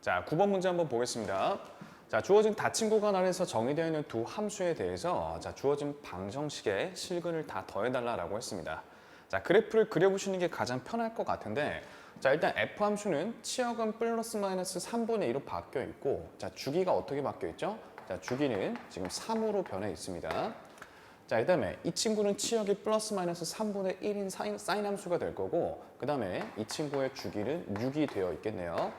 자, 9번 문제 한번 보겠습니다. 자, 주어진 닫힌 구간 안에서 정의되어 있는 두 함수에 대해서 주어진 방정식에 실근을 다 더해달라고 했습니다. 자, 그래프를 그려보시는 게 가장 편할 것 같은데, 자, 일단 F 함수는 치역은 플러스 마이너스 3분의 2로 바뀌어 있고, 자, 주기가 어떻게 바뀌어 있죠? 자, 주기는 지금 3으로 변해 있습니다. 자, 그 다음에 이 친구는 치역이 플러스 마이너스 3분의 1인 사인 함수가 될 거고, 그 다음에 이 친구의 주기는 6이 되어 있겠네요.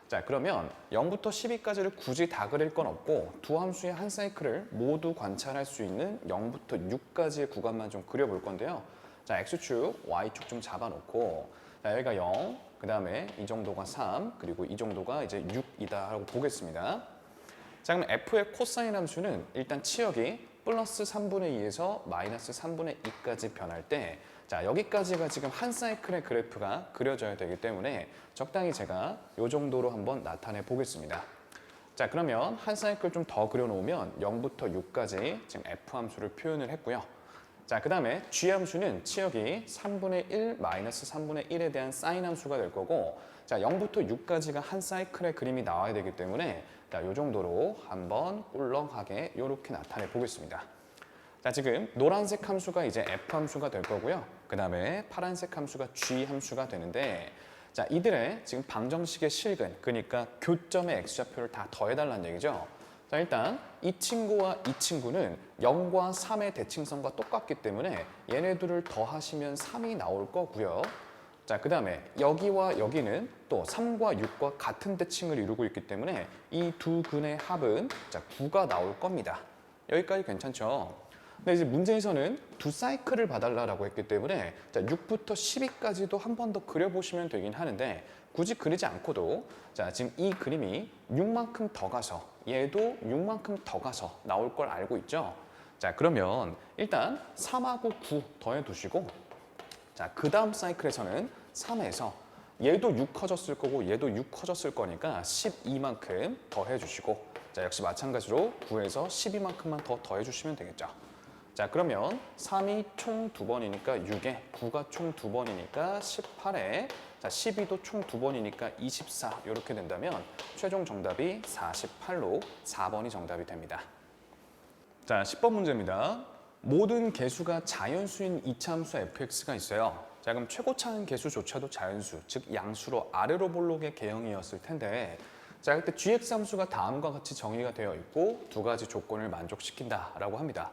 자, 그러면 0부터 12까지를 굳이 다 그릴 건 없고 두 함수의 한 사이클을 모두 관찰할 수 있는 0부터 6까지의 구간만 좀 그려볼 건데요. 자, X축, Y축 좀 잡아놓고, 자, 여기가 0, 그 다음에 이 정도가 3, 그리고 이 정도가 이제 6이다 하고 보겠습니다. 자, 그럼 F의 코사인 함수는 일단 치역이 플러스 3분의 2에서 마이너스 3분의 2까지 변할 때, 자, 여기까지가 지금 한 사이클의 그래프가 그려져야 되기 때문에 적당히 제가 이 정도로 한번 나타내 보겠습니다. 자, 그러면 한 사이클 좀 더 그려놓으면 0부터 6까지 지금 F 함수를 표현을 했고요. 자, 그 다음에 G 함수는 치역이 3분의 1 마이너스 3분의 1에 대한 사인 함수가 될 거고, 자, 0부터 6까지가 한 사이클의 그림이 나와야 되기 때문에 자, 이 정도로 한번 꿀렁하게 이렇게 나타내 보겠습니다. 자, 지금 노란색 함수가 이제 F 함수가 될 거고요. 그 다음에 파란색 함수가 G 함수가 되는데, 자, 이들의 지금 방정식의 실근, 그러니까 교점의 X좌표를 다 더해달라는 얘기죠. 자, 일단 이 친구와 이 친구는 0과 3의 대칭성과 똑같기 때문에 얘네들을 더하시면 3이 나올 거고요. 자, 그 다음에 여기와 여기는 또 3과 6과 같은 대칭을 이루고 있기 때문에 이 두 근의 합은 자, 9가 나올 겁니다. 여기까지 괜찮죠? 근데 이제 문제에서는 두 사이클을 봐달라고 했기 때문에 자, 6부터 12까지도 한 번 더 그려보시면 되긴 하는데 굳이 그리지 않고도 자, 지금 이 그림이 6만큼 더 가서 얘도 6만큼 더 가서 나올 걸 알고 있죠? 자, 그러면 일단 3하고 9 더해 두시고, 자, 그 다음 사이클에서는 3에서 얘도 6 커졌을 거고 얘도 6 커졌을 거니까 12만큼 더해 주시고, 자, 역시 마찬가지로 9에서 12만큼만 더 더해 주시면 되겠죠. 자, 그러면 3이 총 2번이니까 6에 9가 총 2번이니까 18에 자, 12도 총 2번이니까 24 이렇게 된다면 최종 정답이 48로 4번이 정답이 됩니다. 자, 10번 문제입니다. 모든 개수가 자연수인 이차함수 fx가 있어요. 자, 그럼 최고차는 개수조차도 자연수, 즉 양수로 아래로 볼록의 개형이었을 텐데, 자, 그때 gx 함수가 다음과 같이 정의가 되어 있고 두 가지 조건을 만족시킨다라고 합니다.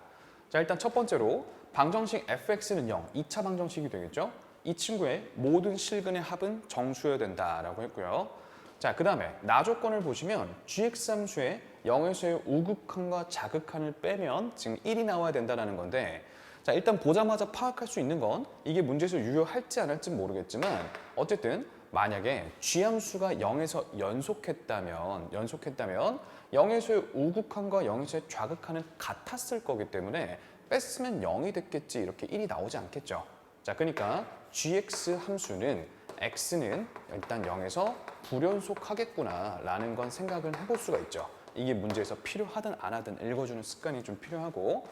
자, 일단 첫 번째로 방정식 fx는 0, 2차 방정식이 되겠죠? 이 친구의 모든 실근의 합은 정수여야 된다라고 했고요. 자, 그 다음에 나 조건을 보시면 gx 함수의 0에서의 우극한과 자극한을 빼면 지금 1이 나와야 된다는 건데, 자, 일단 보자마자 파악할 수 있는 건 이게 문제에서 유효할지 안 할지 모르겠지만 어쨌든 만약에 g 함수가 0에서 연속했다면 0에서의 우극한과 0에서의 좌극한은 같았을 거기 때문에 뺐으면 0이 됐겠지, 이렇게 1이 나오지 않겠죠. 자, 그러니까 gx 함수는 x는 일단 0에서 불연속하겠구나 라는 건 생각을 해볼 수가 있죠. 이게 문제에서 필요하든 안 하든 읽어주는 습관이 좀 필요하고,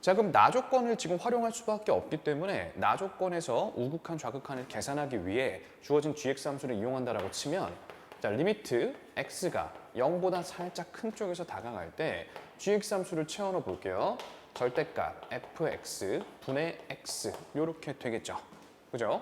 자, 그럼 나 조건을 지금 활용할 수밖에 없기 때문에 나 조건에서 우극한 좌극한을 계산하기 위해 주어진 gx 함수를 이용한다라고 치면, 자, 리미트 x가 0보다 살짝 큰 쪽에서 다가갈 때 gx 함수를 채워넣어 볼게요. 절대값 fx 분의 x 이렇게 되겠죠. 그죠?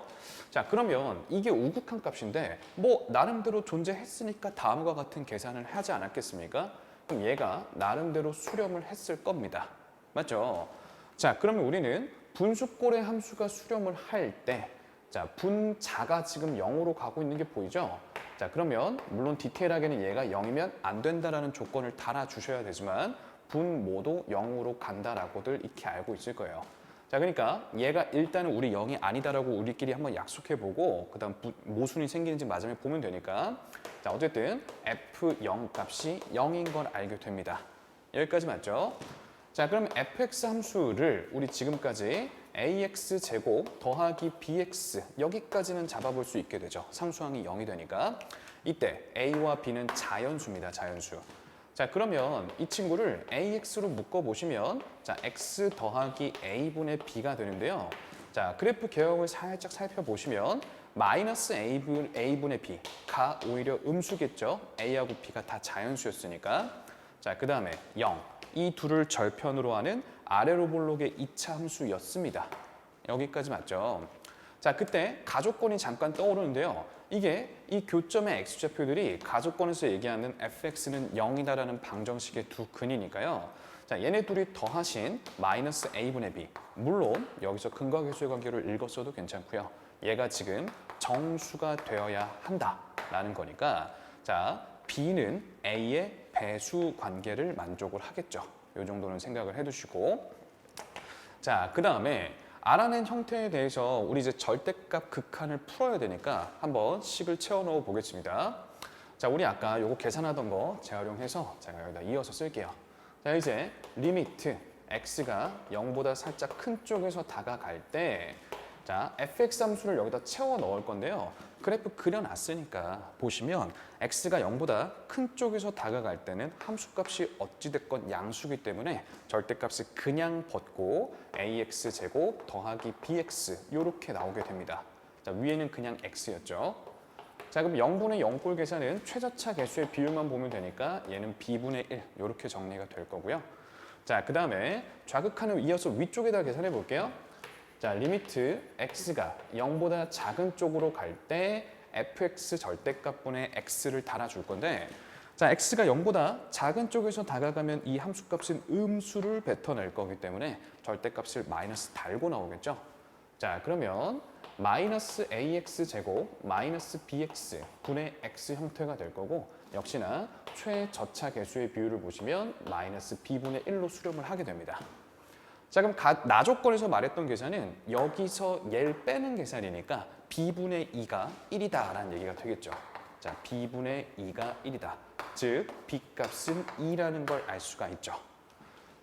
자, 그러면 이게 우극한 값인데 뭐 나름대로 존재했으니까 다음과 같은 계산을 하지 않았겠습니까? 그럼 얘가 나름대로 수렴을 했을 겁니다. 맞죠? 자, 그러면 우리는 분수꼴의 함수가 수렴을 할 때, 자, 분자가 지금 0으로 가고 있는 게 보이죠? 자, 그러면 물론 디테일하게는 얘가 0이면 안 된다라는 조건을 달아주셔야 되지만 분모도 0으로 간다라고들 익히 알고 있을 거예요. 자, 그러니까 얘가 일단은 우리 0이 아니다라고 우리끼리 한번 약속해보고 그 다음 모순이 생기는지 맞으면 보면 되니까, 자, 어쨌든 f0 값이 0인 걸 알게 됩니다. 여기까지 맞죠? 자, 그럼 fx 함수를 우리 지금까지 ax 제곱 더하기 bx 여기까지는 잡아볼 수 있게 되죠. 상수항이 0이 되니까. 이때 a와 b는 자연수입니다. 자연수. 자, 그러면 이 친구를 ax로 묶어보시면 자, x 더하기 a분의 b가 되는데요. 자, 그래프 개형을 살짝 살펴보시면 마이너스 a분의 b가 오히려 음수겠죠. a하고 b가 다 자연수였으니까. 자, 그 다음에 0. 이 둘을 절편으로 하는 아래로 볼록의 2차 함수였습니다. 여기까지 맞죠? 자, 그때 가족권이 잠깐 떠오르는데요. 이게 이 교점의 x좌표들이 가족권에서 얘기하는 fx는 0이다라는 방정식의 두 근이니까요. 자, 얘네 둘이 더하신 마이너스 a분의 b. 물론 여기서 근과 계수의 관계를 읽었어도 괜찮고요. 얘가 지금 정수가 되어야 한다라는 거니까 자, b는 a의 배수 관계를 만족을 하겠죠. 이 정도는 생각을 해두시고 자, 그 다음에 알아낸 형태에 대해서 우리 이제 절대값 극한을 풀어야 되니까 한번 식을 채워 넣어 보겠습니다. 자, 우리 아까 요거 계산하던 거 재활용해서 제가 여기다 이어서 쓸게요. 자, 이제 리미트 x가 0보다 살짝 큰 쪽에서 다가갈 때 자, fx 함수를 여기다 채워 넣을 건데요. 그래프 그려놨으니까 보시면 x가 0보다 큰 쪽에서 다가갈 때는 함수값이 어찌됐건 양수기 때문에 절대값을 그냥 벗고 ax 제곱 더하기 bx 이렇게 나오게 됩니다. 자, 위에는 그냥 x였죠. 자, 그럼 0분의 0꼴 계산은 최저차 개수의 비율만 보면 되니까 얘는 b분의 1 이렇게 정리가 될 거고요. 자, 그 다음에 좌극한을 이어서 위쪽에다 계산해 볼게요. 자, 리미트 x가 0보다 작은 쪽으로 갈 때 fx 절대값분의 x를 달아줄 건데 자, x가 0보다 작은 쪽에서 다가가면 이 함수값은 음수를 뱉어낼 거기 때문에 절대값을 마이너스 달고 나오겠죠. 자, 그러면 마이너스 ax 제곱 마이너스 bx 분의 x 형태가 될 거고 역시나 최저차 개수의 비율을 보시면 마이너스 b분의 1로 수렴을 하게 됩니다. 자, 그럼 나조건에서 말했던 계산은 여기서 얘를 빼는 계산이니까 b분의 2가 1이다 라는 얘기가 되겠죠. 자, b분의 2가 1이다. 즉 b값은 2라는 걸 알 수가 있죠.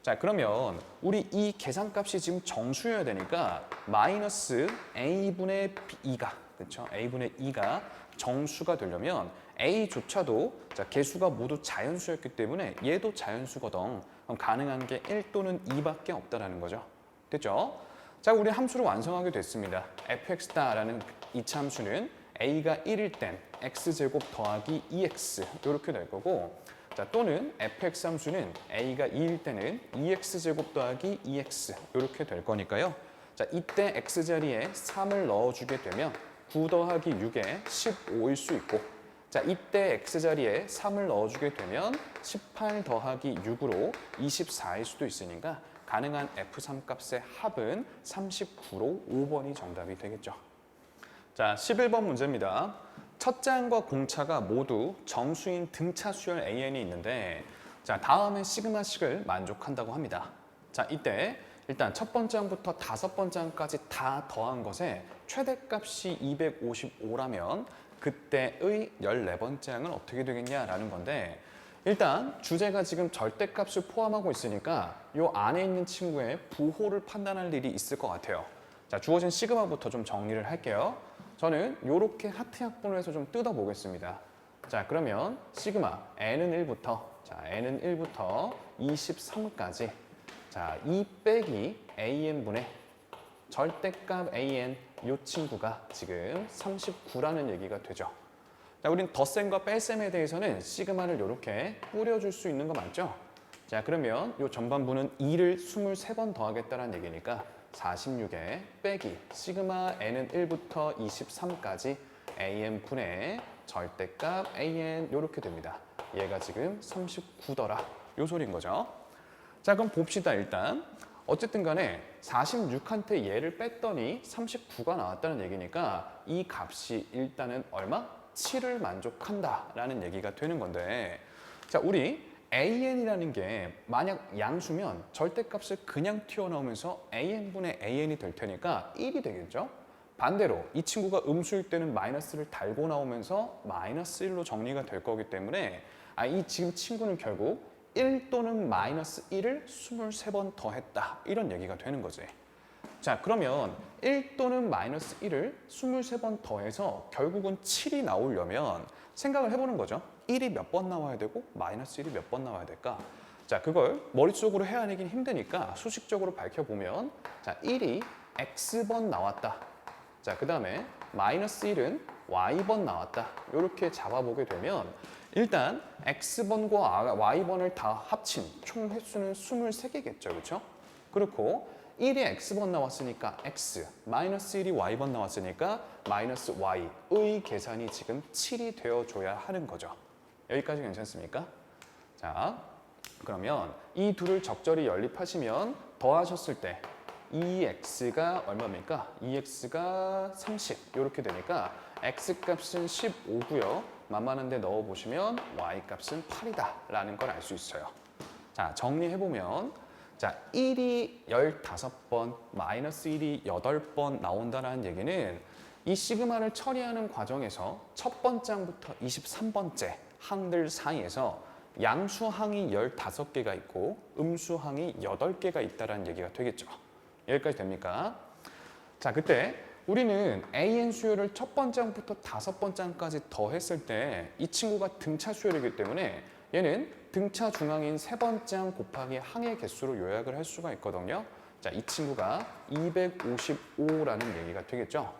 자, 그러면 우리 이 계산값이 지금 정수여야 되니까 마이너스 a분의 2가 그렇죠? a분의 2가 정수가 되려면 a조차도 자, 개수가 모두 자연수였기 때문에 얘도 자연수거든. 그럼 가능한 게 1 또는 2밖에 없다라는 거죠. 됐죠? 자, 우리 함수를 완성하게 됐습니다. fx다라는 이차 함수는 a가 1일 땐 x제곱 더하기 2x 이렇게 될 거고 자, 또는 fx 함수는 a가 2일 때는 2x제곱 더하기 2x 이렇게 될 거니까요. 자, 이때 x자리에 3을 넣어주게 되면 9 더하기 6에 15일 수 있고 자, 이때 x자리에 3을 넣어주게 되면 18 더하기 6으로 24일 수도 있으니까 가능한 f3 값의 합은 39로 5번이 정답이 되겠죠. 자, 11번 문제입니다. 첫째 항과 공차가 모두 정수인 등차 수열 an이 있는데 자, 다음의 시그마식을 만족한다고 합니다. 자, 이때 일단 첫 번째 항부터 다섯 번째 항까지 다 더한 것에 최대값이 255라면 그때의 14번째 항은 어떻게 되겠냐라는 건데 일단 주제가 지금 절대값을 포함하고 있으니까 이 안에 있는 친구의 부호를 판단할 일이 있을 것 같아요. 자, 주어진 시그마부터 좀 정리를 할게요. 저는 이렇게 하트 약분을 해서 좀 뜯어 보겠습니다. 자, 그러면 시그마 n은 1부터 자, n은 1부터 23까지 자, 2 빼기 an분의 절대값 an 이 친구가 지금 39라는 얘기가 되죠. 자, 우린 덧셈과 뺄셈에 대해서는 시그마를 이렇게 뿌려줄 수 있는 거 맞죠? 자, 그러면 이 전반부는 2를 23번 더하겠다는 얘기니까 46에 빼기 시그마 n은 1부터 23까지 an분의 절대값 an 이렇게 됩니다. 얘가 지금 39더라 요 소리인 거죠. 자, 그럼 봅시다. 일단 어쨌든 간에 46한테 얘를 뺐더니 39가 나왔다는 얘기니까 이 값이 일단은 얼마? 7을 만족한다라는 얘기가 되는 건데 자, 우리 an이라는 게 만약 양수면 절대값을 그냥 튀어나오면서 an분의 an이 될 테니까 1이 되겠죠? 반대로 이 친구가 음수일 때는 마이너스를 달고 나오면서 마이너스 1로 정리가 될 거기 때문에 이 지금 친구는 결국 1 또는 마이너스 1을 23번 더했다 이런 얘기가 되는 거지. 자, 그러면 1 또는 마이너스 1을 23번 더해서 결국은 7이 나오려면 생각을 해보는 거죠. 1이 몇 번 나와야 되고 마이너스 1이 몇 번 나와야 될까? 자, 그걸 머릿속으로 헤아내긴 힘드니까 수식적으로 밝혀보면 자, 1이 x번 나왔다. 자, 그 다음에 마이너스 1은 y번 나왔다. 이렇게 잡아보게 되면 일단 x번과 y번을 다 합친 총 횟수는 23개겠죠. 그렇죠? 그렇고 1이 x번 나왔으니까 x, 마이너스 1이 y번 나왔으니까 마이너스 y의 계산이 지금 7이 되어줘야 하는 거죠. 여기까지 괜찮습니까? 자, 그러면 이 둘을 적절히 연립하시면 더하셨을 때 2x가 얼마입니까? 2x가 30 이렇게 되니까 x값은 15고요. 만만한 데 넣어보시면 y값은 8이다 라는 걸 알 수 있어요. 자, 정리해보면 자, 1이 15번, 마이너스 1이 8번 나온다는 얘기는 이 시그마를 처리하는 과정에서 첫 번째 항부터 23번째 항들 사이에서 양수항이 15개가 있고 음수항이 8개가 있다는 얘기가 되겠죠. 여기까지 됩니까? 자, 그때 우리는 AN 수열을 첫 번째 항부터 5번째 항까지 더했을 때 이 친구가 등차 수열이기 때문에 얘는 등차 중앙인 세 번째 항 곱하기 항의 개수로 요약을 할 수가 있거든요. 자, 이 친구가 255라는 얘기가 되겠죠.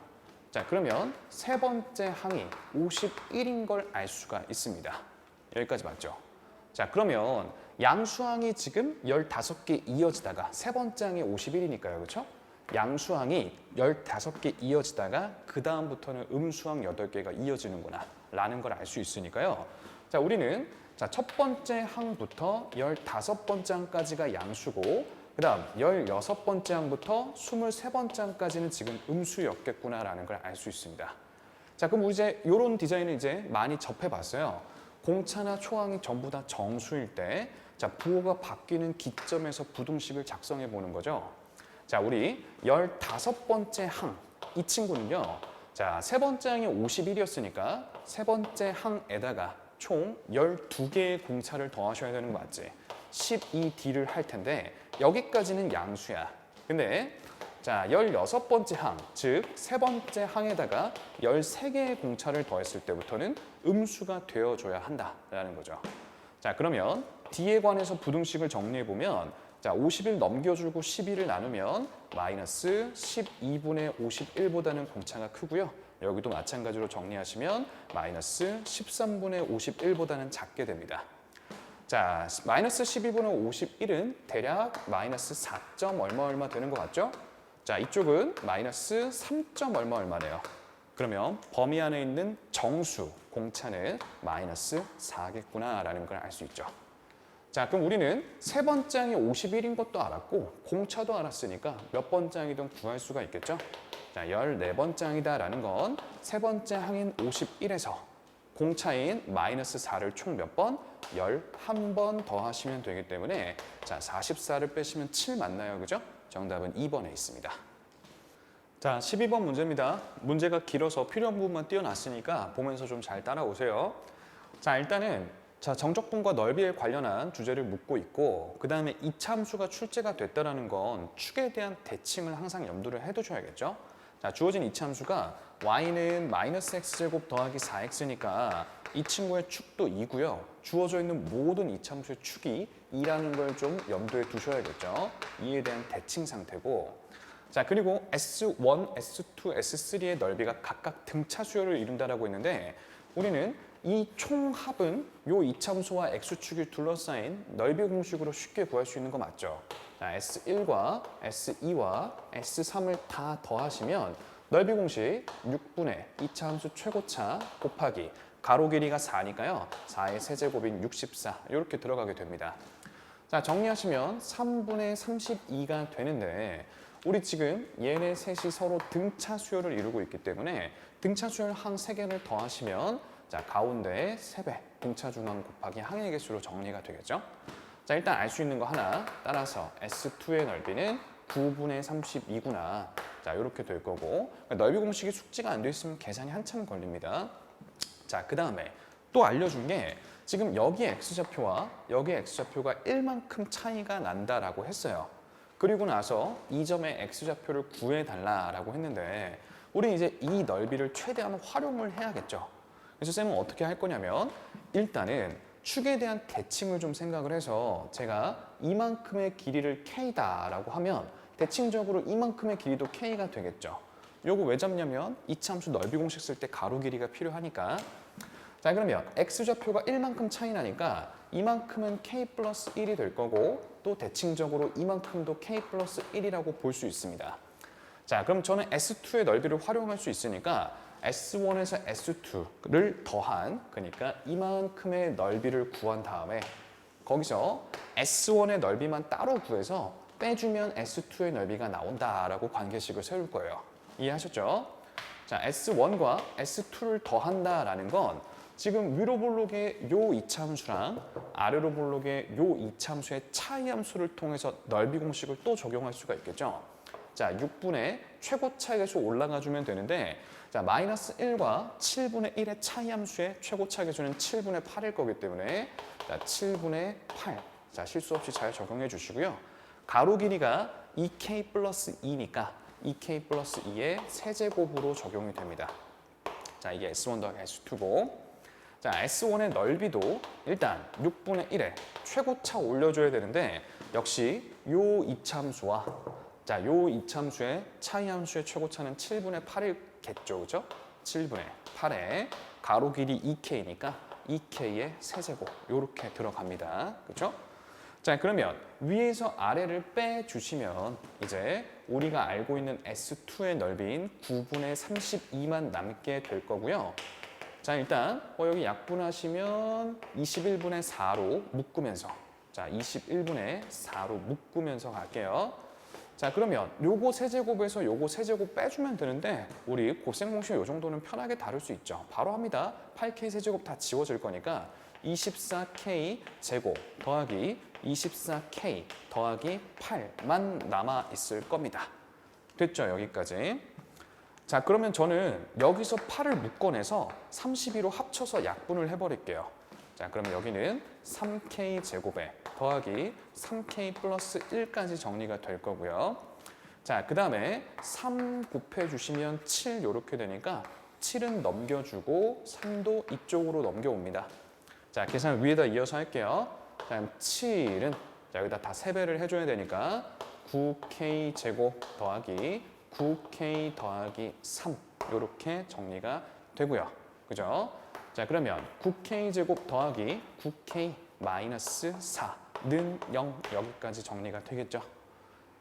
자, 그러면 세 번째 항이 51인 걸 알 수가 있습니다. 여기까지 맞죠? 자, 그러면 양수항이 지금 15개 이어지다가 세 번째 항이 51이니까요. 그렇죠? 양수항이 15개 이어지다가 그 다음부터는 음수항 8개가 이어지는구나 라는 걸 알 수 있으니까요. 자, 우리는 자, 첫 번째 항부터 15번째 항까지가 양수고 그 다음 16번째 항부터 23번째 항까지는 지금 음수였겠구나라는 걸 알 수 있습니다. 자, 그럼 이제 이런 디자인을 이제 많이 접해봤어요. 공차나 초항이 전부 다 정수일 때 자, 부호가 바뀌는 기점에서 부등식을 작성해 보는 거죠. 자, 우리 15번째 항, 이 친구는요. 자, 세 번째 항이 51이었으니까 세 번째 항에다가 총 12개의 공차를 더하셔야 되는 거 맞지? 12D를 할 텐데 여기까지는 양수야. 근데 자, 16번째 항, 즉 세 번째 항에다가 13개의 공차를 더했을 때부터는 음수가 되어줘야 한다라는 거죠. 자, 그러면 D에 관해서 부등식을 정리해보면 자, 50을 넘겨주고 12를 나누면 마이너스 12분의 51보다는 공차가 크고요. 여기도 마찬가지로 정리하시면 마이너스 13분의 51보다는 작게 됩니다. 자, 마이너스 12분의 51은 대략 마이너스 4점 얼마 되는 것 같죠? 자, 이쪽은 마이너스 3점 얼마네요. 그러면 범위 안에 있는 정수, 공차는 마이너스 4겠구나라는 걸 알 수 있죠. 자, 그럼 우리는 세 번째 항이 51인 것도 알았고 공차도 알았으니까 몇 번째 항이든 구할 수가 있겠죠? 자, 14번째 항이다라는 건 세 번째 항인 51에서 공차인 마이너스 4를 총 몇 번? 11번 더하시면 되기 때문에 자, 44를 빼시면 7 맞나요? 그죠? 정답은 2번에 있습니다. 자, 12번 문제입니다. 문제가 길어서 필요한 부분만 띄워놨으니까 보면서 좀 잘 따라오세요. 자, 일단은 자, 정적분과 넓이에 관련한 주제를 묻고 있고 그 다음에 이차함수가 출제가 됐다는 건 축에 대한 대칭을 항상 염두를 해두셔야겠죠. 자, 주어진 이차함수가 y는 마이너스 x제곱 더하기 4x니까 이 친구의 축도 2고요. 주어져 있는 모든 이차함수의 축이 2라는 걸 좀 염두에 두셔야겠죠. 2에 대한 대칭 상태고 자, 그리고 S1, S2, S3의 넓이가 각각 등차 수열을 이룬다라고 했는데 우리는 이 총합은 요 이차함수와 x축이 둘러싸인 넓이 공식으로 쉽게 구할 수 있는 거 맞죠? 자, S1과 S2와 S3을 다 더하시면 넓이 공식 6분의 이차함수 최고차 곱하기 가로 길이가 4니까요. 4의 세제곱인 64 이렇게 들어가게 됩니다. 자, 정리하시면 3분의 32가 되는데 우리 지금 얘네 셋이 서로 등차 수열을 이루고 있기 때문에 등차 수열 항 3개를 더하시면 자, 가운데에 3배 등차 중앙 곱하기 항의 개수로 정리가 되겠죠. 자, 일단 알 수 있는 거 하나 따라서 S2의 넓이는 9분의 32구나. 자, 이렇게 될 거고 넓이 공식이 숙지가 안 돼 있으면 계산이 한참 걸립니다. 자, 그 다음에 또 알려준 게 지금 여기 X좌표와 여기 X좌표가 1만큼 차이가 난다라고 했어요. 그리고 나서 이 점의 X좌표를 구해달라라고 했는데 우리 이제 이 넓이를 최대한 활용을 해야겠죠. 그래서 쌤은 어떻게 할 거냐면 일단은 축에 대한 대칭을 좀 생각을 해서 제가 이만큼의 길이를 K다라고 하면 대칭적으로 이만큼의 길이도 K가 되겠죠. 요거 왜 잡냐면 이차함수 넓이 공식 쓸 때 가로 길이가 필요하니까. 자, 그러면 x좌표가 1만큼 차이 나니까 이만큼은 k 플러스 1이 될 거고 또 대칭적으로 이만큼도 k 플러스 1이라고 볼 수 있습니다. 자, 그럼 저는 S2의 넓이를 활용할 수 있으니까 S1에서 S2를 더한, 그러니까 이만큼의 넓이를 구한 다음에 거기서 S1의 넓이만 따로 구해서 빼주면 S2의 넓이가 나온다라고 관계식을 세울 거예요. 이해하셨죠? 자, S1과 S2를 더한다라는 건 지금 위로 볼록의 요 이차함수랑 아래로 볼록의 요 이차함수의 차이 함수를 통해서 넓이 공식을 또 적용할 수가 있겠죠. 자, 6분의 최고 차이계수 올라가 주면 되는데, 자, 마이너스 1과 7분의 1의 차이 함수의 최고 차이계수는 7분의 8일 거기 때문에 자, 7분의 8. 자, 실수 없이 잘 적용해 주시고요. 가로 길이가 2k 플러스 2니까 2k 플러스 2의 세제곱으로 적용이 됩니다. 자, 이게 S1 더하기 S2고, 자, S1의 넓이도 일단 6분의 1에 최고차 올려줘야 되는데 역시 요 이차함수와 자, 요 이차함수의 차이함수의 최고차는 7분의 8이겠죠, 그죠? 7분의 8에 가로 길이 2k니까 2k의 세제곱 요렇게 들어갑니다, 그죠? 자, 그러면 위에서 아래를 빼주시면 이제 우리가 알고 있는 S2의 넓이인 9분의 32만 남게 될 거고요. 자, 일단 여기 약분하시면 21분의 4로 묶으면서, 자, 21분의 4로 묶으면서 갈게요. 자, 그러면 요거 세제곱에서 요거 세제곱 빼주면 되는데 우리 곱셈 공식 요 정도는 편하게 다룰 수 있죠. 바로 합니다. 8k 세제곱 다 지워질 거니까 24k 제곱 더하기 24k 더하기 8만 남아 있을 겁니다. 됐죠, 여기까지. 자, 그러면 저는 여기서 8을 묶어내서 32로 합쳐서 약분을 해버릴게요. 자, 그러면 여기는 3k 제곱에 더하기 3k 플러스 1까지 정리가 될 거고요. 자, 그 다음에 3 곱해주시면 7 이렇게 되니까 7은 넘겨주고 3도 이쪽으로 넘겨옵니다. 자, 계산 위에다 이어서 할게요. 자, 7은 자, 여기다 다 세배를 해줘야 되니까 9k 제곱 더하기 9k 더하기 3 이렇게 정리가 되고요. 그죠? 자, 그러면 9k 제곱 더하기 9k 마이너스 4는 0 여기까지 정리가 되겠죠.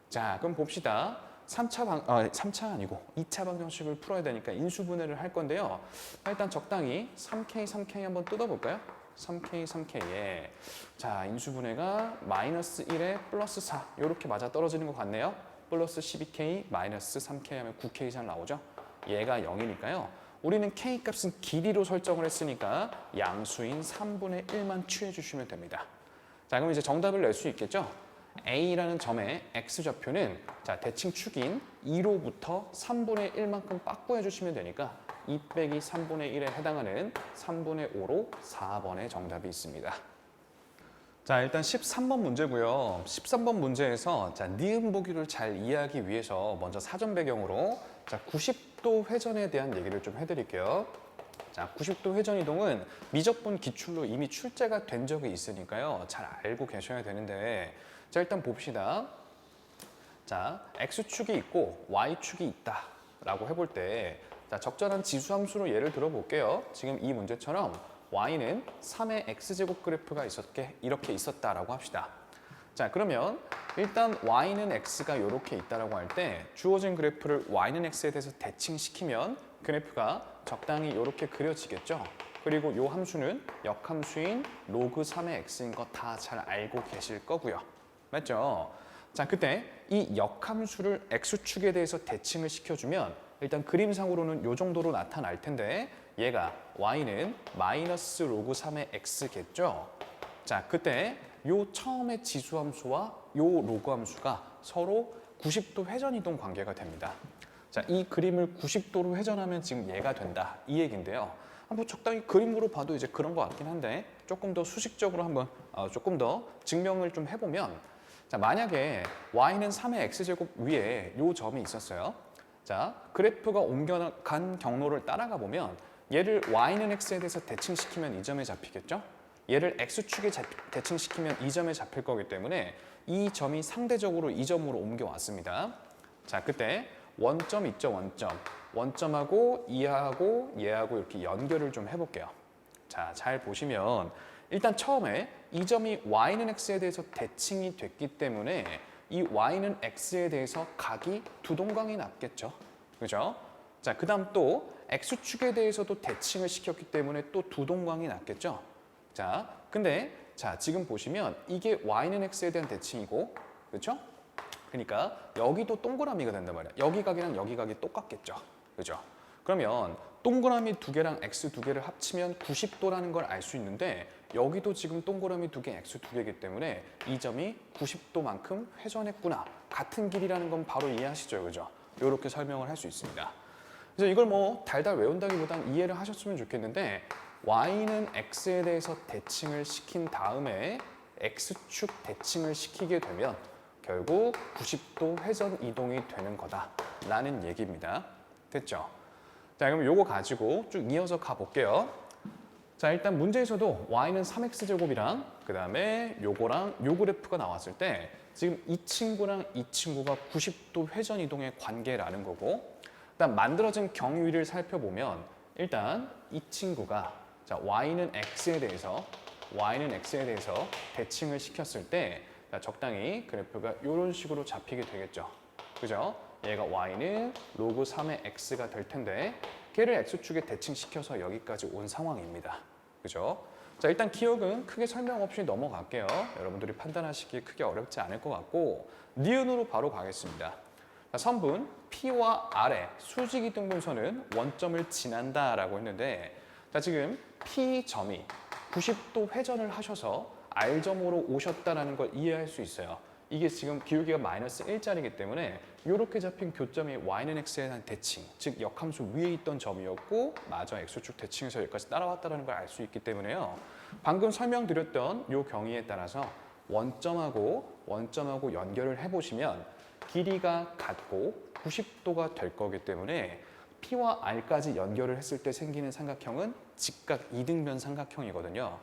자, 그럼 봅시다. 3차 아니고 2차 방정식을 풀어야 되니까 인수분해를 할 건데요. 일단 적당히 3k 한번 뜯어볼까요? 3k. 자, 인수분해가 마이너스 1에 플러스 4 이렇게 맞아 떨어지는 것 같네요. 플러스 12k 마이너스 3k 하면 9k 잘 나오죠. 얘가 0이니까요. 우리는 k 값은 길이로 설정을 했으니까 양수인 3분의 1만 취해주시면 됩니다. 자, 그럼 이제 정답을 낼 수 있겠죠? A라는 점의 x좌표는 자, 대칭 축인 2로부터 3분의 1만큼 빡구해 주시면 되니까 2 빼기 3분의 1에 해당하는 3분의 5로 4번의 정답이 있습니다. 자, 일단 13번 문제고요. 13번 문제에서 자, 니은 보기를 잘 이해하기 위해서 먼저 사전 배경으로 자, 90도 회전에 대한 얘기를 좀 해드릴게요. 자, 90도 회전 이동은 미적분 기출로 이미 출제가 된 적이 있으니까요. 잘 알고 계셔야 되는데 자, 일단 봅시다. 자, X축이 있고 Y축이 있다라고 해볼 때 자, 적절한 지수함수로 예를 들어볼게요. 지금 이 문제처럼 Y는 3의 X제곱 그래프가 이렇게 있었다라고 합시다. 자, 그러면 일단 Y는 X가 이렇게 있다라고 할 때 주어진 그래프를 Y는 X에 대해서 대칭시키면 그래프가 적당히 이렇게 그려지겠죠. 그리고 이 함수는 역함수인 로그 3의 X인 거 다 잘 알고 계실 거고요. 맞죠? 자, 그때 이 역함수를 X축에 대해서 대칭을 시켜주면 일단 그림상으로는 이 정도로 나타날 텐데 얘가 Y는 마이너스 로그 3의 X겠죠? 자, 그때 요 처음의 지수함수와 요 로그 함수가 서로 90도 회전이동 관계가 됩니다. 자, 이 그림을 90도로 회전하면 지금 얘가 된다 이 얘기인데요. 한번 적당히 그림으로 봐도 이제 그런 것 같긴 한데 조금 더 수식적으로 한번 조금 더 증명을 좀 해보면 자, 만약에 Y는 3의 X제곱 위에 요 점이 있었어요. 자, 그래프가 옮겨간 경로를 따라가 보면 얘를 Y는 X에 대해서 대칭시키면 이 점에 잡히겠죠? 얘를 X축에 대칭시키면 이 점에 잡힐 거기 때문에 이 점이 상대적으로 이 점으로 옮겨왔습니다. 자, 그때 원점 있죠, 원점. 원점하고 이하고 얘하고 이렇게 연결을 좀 해볼게요. 자, 잘 보시면 일단 처음에 이 점이 y는 x에 대해서 대칭이 됐기 때문에 이 y는 x에 대해서 각이 두 동강이 났겠죠. 그죠? 자, 그 다음 또 x축에 대해서도 대칭을 시켰기 때문에 또 두 동강이 났겠죠. 자, 근데 자, 지금 보시면 이게 y는 x에 대한 대칭이고, 그렇죠? 그러니까 여기도 동그라미가 된단 말이야. 여기 각이랑 여기 각이 똑같겠죠. 그죠? 그러면 동그라미 두 개랑 x 두 개를 합치면 90도라는 걸 알 수 있는데 여기도 지금 동그라미 두 개, x 두 개이기 때문에 이 점이 90도만큼 회전했구나. 같은 길이라는 건 바로 이해하시죠? 그죠? 이렇게 설명을 할 수 있습니다. 그래서 이걸 뭐 달달 외운다기보단 이해를 하셨으면 좋겠는데 y는 x에 대해서 대칭을 시킨 다음에 x축 대칭을 시키게 되면 결국 90도 회전 이동이 되는 거다라는 얘기입니다. 됐죠? 자, 그럼 요거 가지고 쭉 이어서 가볼게요. 자, 일단 문제에서도 y는 3x제곱이랑 그 다음에 요거랑 요 그래프가 나왔을 때 지금 이 친구랑 이 친구가 90도 회전 이동의 관계라는 거고 일단 만들어진 경위를 살펴보면 일단 이 친구가 자, y는 x에 대해서 대칭을 시켰을 때 적당히 그래프가 이런 식으로 잡히게 되겠죠. 그죠? 얘가 y는 로그 3의 x가 될 텐데 걔를 x축에 대칭시켜서 여기까지 온 상황입니다. 그죠? 자, 일단 기억은 크게 설명 없이 넘어갈게요. 여러분들이 판단하시기 크게 어렵지 않을 것 같고 니은으로 바로 가겠습니다. 자, 선분 P와 R의 수직이등분선은 원점을 지난다라고 했는데 자, 지금 P점이 90도 회전을 하셔서 R점으로 오셨다는 걸 이해할 수 있어요. 이게 지금 기울기가 마이너스 1짜리이기 때문에 이렇게 잡힌 교점이 y는 x에 대한 대칭, 즉 역함수 위에 있던 점이었고 마저 x축 대칭에서 여기까지 따라왔다는 걸 알 수 있기 때문에요. 방금 설명드렸던 이 경위에 따라서 원점하고 연결을 해보시면 길이가 같고 90도가 될 거기 때문에 P와 R까지 연결을 했을 때 생기는 삼각형은 직각 이등변 삼각형이거든요.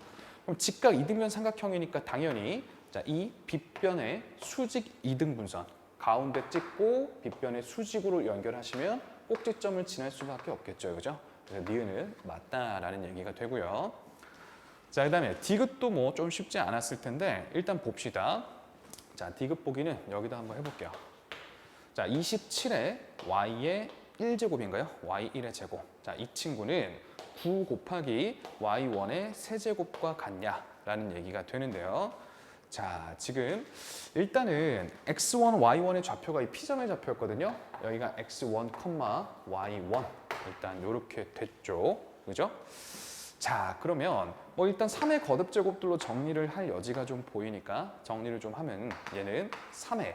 그럼 직각 이등변 삼각형이니까 당연히 자, 이 빗변의 수직 이등분선 가운데 찍고 빗변의 수직으로 연결하시면 꼭지점을 지날 수밖에 없겠죠. 그죠? 그래서 니은은 맞다라는 얘기가 되고요. 자, 그다음에 디귿도 뭐 좀 쉽지 않았을 텐데 일단 봅시다. 자, 디귿 보기는 여기다 한번 해볼게요. 자, 27에 y의 1제곱인가요? y1의 제곱. 자, 이 친구는 9 곱하기 y1의 세제곱과 같냐라는 얘기가 되는데요. 자, 지금 일단은 x1, y1의 좌표가 이 P점의 좌표였거든요. 여기가 x1, y1 일단 이렇게 됐죠. 그죠? 자, 그러면 뭐 일단 3의 거듭제곱들로 정리를 할 여지가 좀 보이니까 정리를 좀 하면 얘는 3의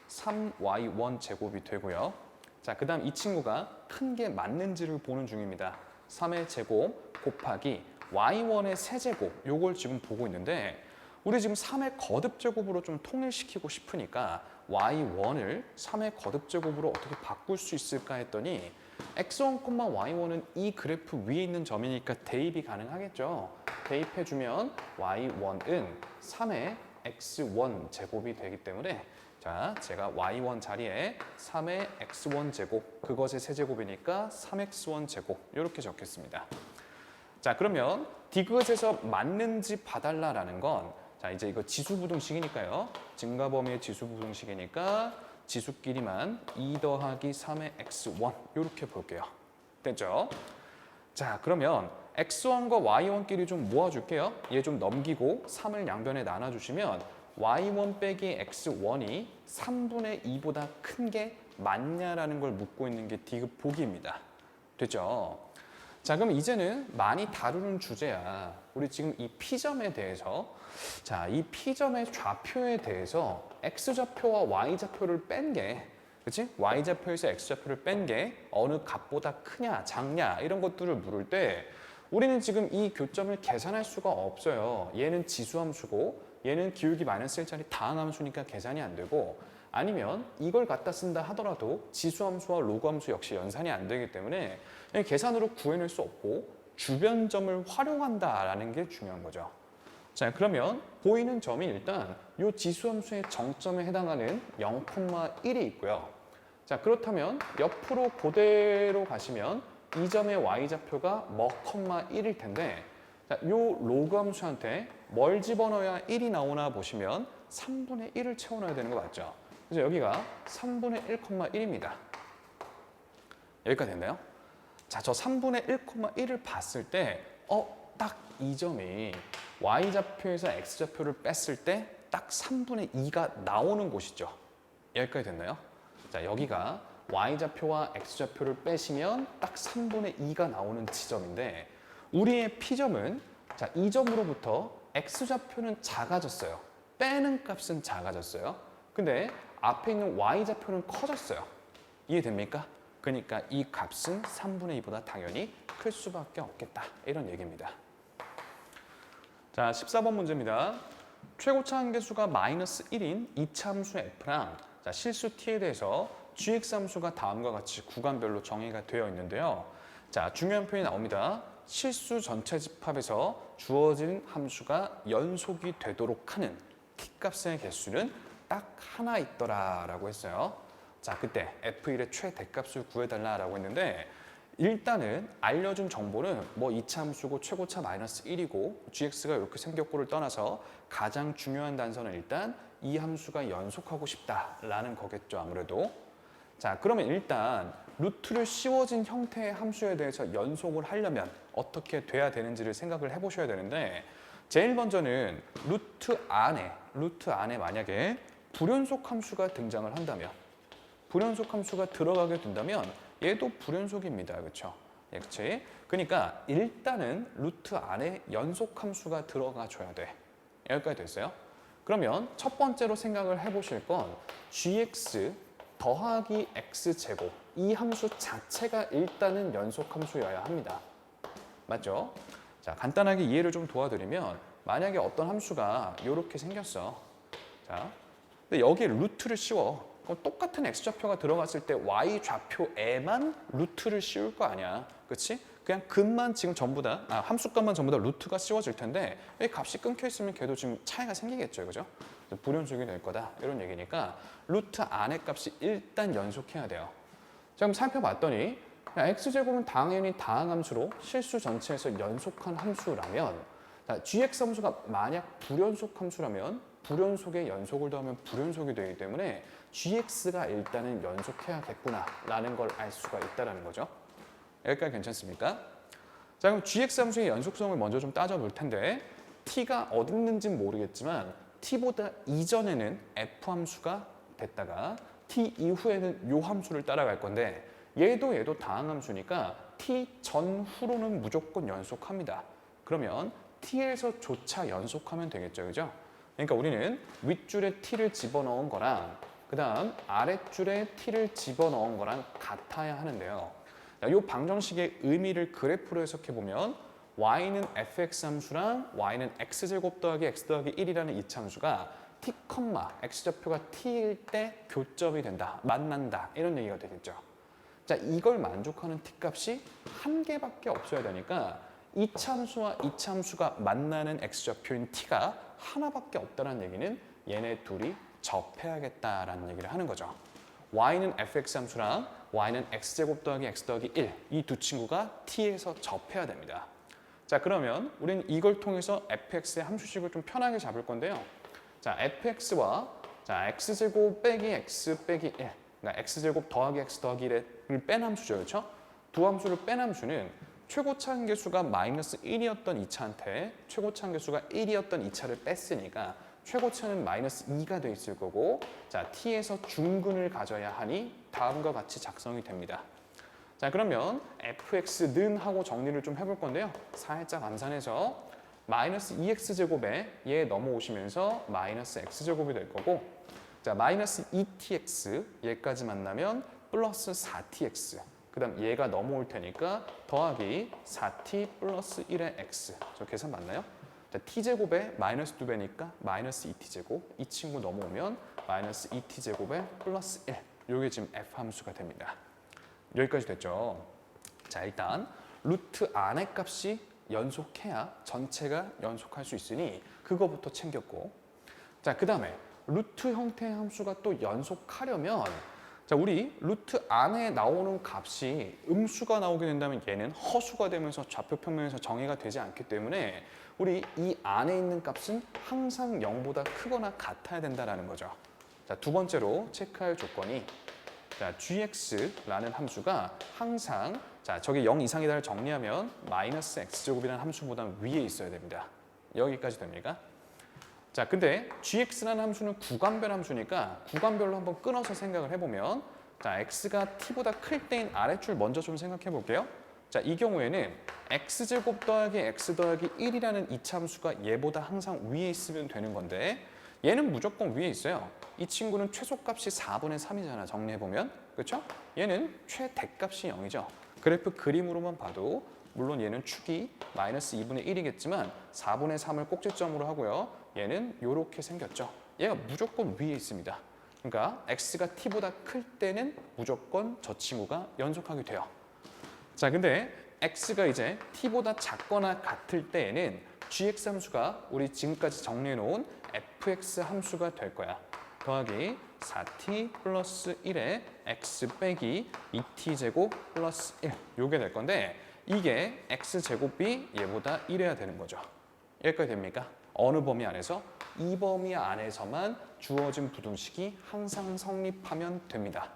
3y1 제곱이 되고요. 자, 그 다음 이 친구가 큰 게 맞는지를 보는 중입니다. 3의 제곱 곱하기 y1의 세제곱 요걸 지금 보고 있는데 우리 지금 3의 거듭제곱으로 좀 통일시키고 싶으니까 y1을 3의 거듭제곱으로 어떻게 바꿀 수 있을까 했더니 x1, y1은 이 그래프 위에 있는 점이니까 대입이 가능하겠죠. 대입해주면 y1은 3의 x1 제곱이 되기 때문에 자, 제가 y1 자리에 3의 x1 제곱, 그것의 세제곱이니까 3x1 제곱 이렇게 적겠습니다. 자, 그러면 디귿에서 맞는지 봐달라라는 건 자, 이제 이거 지수부등식이니까요. 증가범위의 지수부등식이니까 지수끼리만 2 더하기 3의 x1 이렇게 볼게요. 됐죠? 자, 그러면 x1과 y1끼리 좀 모아줄게요. 얘 좀 넘기고 3을 양변에 나눠주시면 y1 빼기 x1이 3분의 2보다 큰 게 맞냐라는 걸 묻고 있는 게 디귿 보기입니다. 됐죠? 자, 그럼 이제는 많이 다루는 주제야. 우리 지금 이 P점에 대해서 자, 이 P점의 좌표에 대해서 X좌표와 Y좌표를 뺀 게 그치? Y좌표에서 X좌표를 뺀 게 어느 값보다 크냐, 작냐 이런 것들을 물을 때 우리는 지금 이 교점을 계산할 수가 없어요. 얘는 지수함수고 얘는 기울기 마이너스 1짜리 다항함수니까 계산이 안 되고 아니면 이걸 갖다 쓴다 하더라도 지수함수와 로그함수 역시 연산이 안 되기 때문에 계산으로 구해낼 수 없고 주변점을 활용한다라는 게 중요한 거죠. 자, 그러면 보이는 점이 일단 이 지수함수의 정점에 해당하는 0,1이 있고요. 자, 그렇다면 옆으로 그대로 가시면 이 점의 y좌표가 뭐, 1일 텐데 자, 요 로그 함수한테 뭘 집어넣어야 1이 나오나 보시면 3분의 1을 채워넣어야 되는 거 맞죠? 그래서 여기가 3분의 1,1입니다. 여기까지 됐나요? 자, 저 3분의 1,1을 봤을 때 딱 이 점이 y좌표에서 x좌표를 뺐을 때 딱 3분의 2가 나오는 곳이죠. 여기까지 됐나요? 자, 여기가 y좌표와 x좌표를 빼시면 딱 3분의 2가 나오는 지점인데 우리의 p점은 자, 이 점으로부터 x좌표는 작아졌어요. 빼는 값은 작아졌어요. 근데 앞에 있는 y좌표는 커졌어요. 이해됩니까? 그러니까 이 값은 3분의 2보다 당연히 클 수밖에 없겠다. 이런 얘기입니다. 자, 14번 문제입니다. 최고차 한계수가 마이너스 1인 이차 함수 f랑 자, 실수 t에 대해서 gx 함수가 다음과 같이 구간별로 정의가 되어 있는데요. 자, 중요한 표현이 나옵니다. 실수 전체 집합에서 주어진 함수가 연속이 되도록 하는 t값의 개수는 딱 하나 있더라라고 했어요. 자, 그때 f1의 최대값을 구해달라라고 했는데 일단은 알려준 정보는 뭐 이차 함수고 최고차 마이너스 1이고 gx가 이렇게 생겼고를 떠나서 가장 중요한 단서는 일단 이 함수가 연속하고 싶다라는 거겠죠, 아무래도. 자, 그러면 일단 루트를 씌워진 형태의 함수에 대해서 연속을 하려면 어떻게 돼야 되는지를 생각을 해보셔야 되는데 제일 먼저는 루트 안에 만약에 불연속 함수가 등장을 한다면 불연속 함수가 들어가게 된다면 얘도 불연속입니다. 그렇죠? 예, 그치? 그러니까 일단은 루트 안에 연속 함수가 들어가 줘야 돼. 여기까지 됐어요? 그러면 첫 번째로 생각을 해보실 건 gx 더하기 x제곱 이 함수 자체가 일단은 연속 함수여야 합니다. 맞죠? 자, 간단하게 이해를 좀 도와드리면 만약에 어떤 함수가 이렇게 생겼어. 자, 근데 여기에 루트를 씌워. 그럼 똑같은 x좌표가 들어갔을 때 y좌표에만 루트를 씌울 거 아니야. 그렇지? 그냥 값만 지금 전부 다 함수값만 전부 다 루트가 씌워질 텐데 이 값이 끊겨 있으면 걔도 지금 차이가 생기겠죠. 그죠? 불연속이 될 거다. 이런 얘기니까 루트 안의 값이 일단 연속해야 돼요. 자, 그럼 살펴봤더니 x제곱은 당연히 다항함수로 실수 전체에서 연속한 함수라면 자, gx 함수가 만약 불연속 함수라면 불연속에 연속을 더하면 불연속이 되기 때문에 gx가 일단은 연속해야겠구나 라는 걸 알 수가 있다는 거죠. 여기까지 괜찮습니까? 자, 그럼 gx 함수의 연속성을 먼저 좀 따져볼 텐데 t가 어디 있는지는 모르겠지만 t보다 이전에는 f 함수가 됐다가 t 이후에는 요 함수를 따라갈 건데 얘도 다항함수니까 t 전후로는 무조건 연속합니다. 그러면 t에서조차 연속하면 되겠죠. 그죠? 그러니까 우리는 윗줄에 t를 집어넣은 거랑 그 다음 아랫줄에 t를 집어넣은 거랑 같아야 하는데요. 이 방정식의 의미를 그래프로 해석해보면 y는 fx 함수랑 y는 x제곱 더하기 x 더하기 1이라는 이차함수가 t, x좌표가 t일 때 교점이 된다, 만난다 이런 얘기가 되겠죠. 자, 이걸 만족하는 t값이 한 개밖에 없어야 되니까 이차함수와 이차함수가 만나는 x좌표인 t가 하나밖에 없다는 얘기는 얘네 둘이 접해야겠다라는 얘기를 하는 거죠. y는 fx 함수랑 y는 x제곱 더하기 x 더하기 1 이 두 친구가 t에서 접해야 됩니다. 자, 그러면 우리는 이걸 통해서 fx의 함수식을 좀 편하게 잡을 건데요. 자, fx와 자, x제곱 빼기 x 빼기 1 그러니까 x제곱 더하기 x 더하기 1을 뺀 함수죠. 그렇죠? 두 함수를 뺀 함수는 최고차 한계수가 마이너스 1이었던 이 차한테 최고차 한계수가 1이었던 이 차를 뺐으니까 최고차는 마이너스 2가 돼 있을 거고 자, t에서 중근을 가져야 하니 다음과 같이 작성이 됩니다. 자, 그러면 fx는 하고 정리를 좀 해볼 건데요. 살짝 암산해서 마이너스 2x제곱에 얘 넘어오시면서 마이너스 x제곱이 될 거고 자, 마이너스 2tx 얘까지 만나면 플러스 4tx 그 다음 얘가 넘어올 테니까 더하기 4t 플러스 1의 x 저 계산 맞나요? 자, t제곱에 마이너스 2배니까 마이너스 2t제곱 이 친구 넘어오면 마이너스 2t제곱에 플러스 1 요게 지금 f 함수가 됩니다. 여기까지 됐죠? 자, 일단 루트 안의 값이 연속해야 전체가 연속할 수 있으니 그거부터 챙겼고 자, 그 다음에 루트 형태의 함수가 또 연속하려면 자, 우리 루트 안에 나오는 값이 음수가 나오게 된다면 얘는 허수가 되면서 좌표 평면에서 정의가 되지 않기 때문에 우리 이 안에 있는 값은 항상 0보다 크거나 같아야 된다는 거죠. 자, 두 번째로 체크할 조건이 자, gx라는 함수가 항상 자, 저게 0 이상이다를 정리하면 마이너스 x제곱이라는 함수보다 위에 있어야 됩니다. 여기까지 됩니까? 자, 근데 gx라는 함수는 구간별 함수니까 구간별로 한번 끊어서 생각을 해보면 자, x가 t보다 클 때인 아래줄 먼저 좀 생각해 볼게요. 자, 이 경우에는 x제곱 더하기 x 더하기 1이라는 이차 함수가 얘보다 항상 위에 있으면 되는 건데 얘는 무조건 위에 있어요. 이 친구는 최소값이 4분의 3이잖아, 정리해보면. 그렇죠? 얘는 최대값이 0이죠. 그래프 그림으로만 봐도 물론 얘는 축이 마이너스 2분의 1이겠지만 4분의 3을 꼭지점으로 하고요. 얘는 이렇게 생겼죠. 얘가 무조건 위에 있습니다. 그러니까 x가 t보다 클 때는 무조건 저 친구가 연속하게 돼요. 자, 근데 x가 이제 t보다 작거나 같을 때에는 gx 함수가 우리 지금까지 정리해 놓은 fx 함수가 될 거야. 더하기 4t 플러스 1에 x 빼기 2t 제곱 플러스 1 요게 될 건데 이게 x제곱이 얘보다 1해야 되는 거죠. 여기까지 됩니까? 어느 범위 안에서? 이 범위 안에서만 주어진 부등식이 항상 성립하면 됩니다.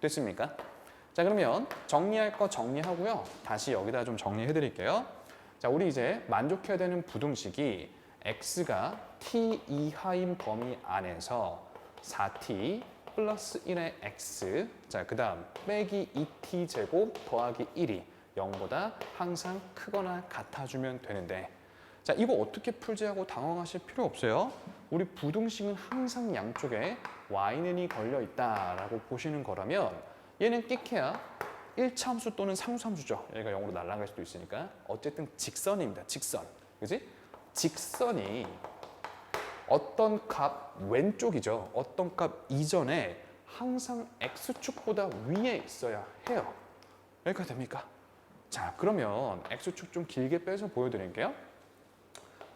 됐습니까? 자, 그러면 정리할 거 정리하고요. 다시 여기다 좀 정리해 드릴게요. 자, 우리 이제 만족해야 되는 부등식이 x가 t 이하인 범위 안에서 4t 플러스 1의 x 자, 그 다음 빼기 2t 제곱 더하기 1이 0보다 항상 크거나 같아주면 되는데 자, 이거 어떻게 풀지 하고 당황하실 필요 없어요. 우리 부등식은 항상 양쪽에 y는이 걸려 있다라고 보시는 거라면 얘는 끽해야 1차 함수 또는 상수 함수죠. 얘가 0으로 날아갈 수도 있으니까 어쨌든 직선입니다. 직선. 그지? 직선이 어떤 값 왼쪽이죠. 어떤 값 이전에 항상 x축보다 위에 있어야 해요. 여기까지 됩니까? 자, 그러면 x축 좀 길게 빼서 보여드릴게요.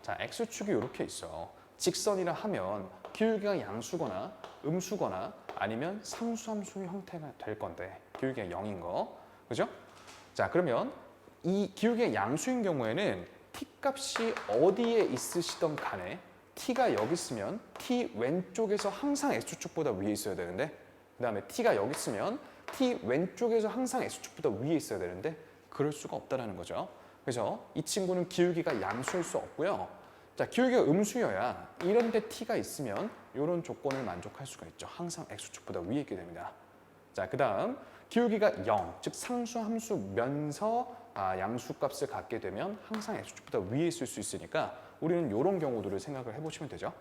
자, x축이 이렇게 있어. 직선이라 하면 기울기가 양수거나 음수거나 아니면 상수함수 형태가 될 건데 기울기가 0인 거. 그죠? 자, 그러면 이 기울기가 양수인 경우에는 t 값이 어디에 있으시던 간에 t가 여기 있으면 t 왼쪽에서 항상 x축보다 위에 있어야 되는데 그 다음에 t가 여기 있으면 t 왼쪽에서 항상 x축보다 위에 있어야 되는데 그럴 수가 없다는 거죠. 그래서 이 친구는 기울기가 양수일 수 없고요. 자, 기울기가 음수여야 이런 데 t가 있으면 이런 조건을 만족할 수가 있죠. 항상 x축보다 위에 있게 됩니다. 자, 그 다음 기울기가 0, 즉 상수함수면서 양수값을 갖게 되면 항상 x축보다 위에 있을 수 있으니까 우리는 이런 경우들을 생각을 해보시면 되죠.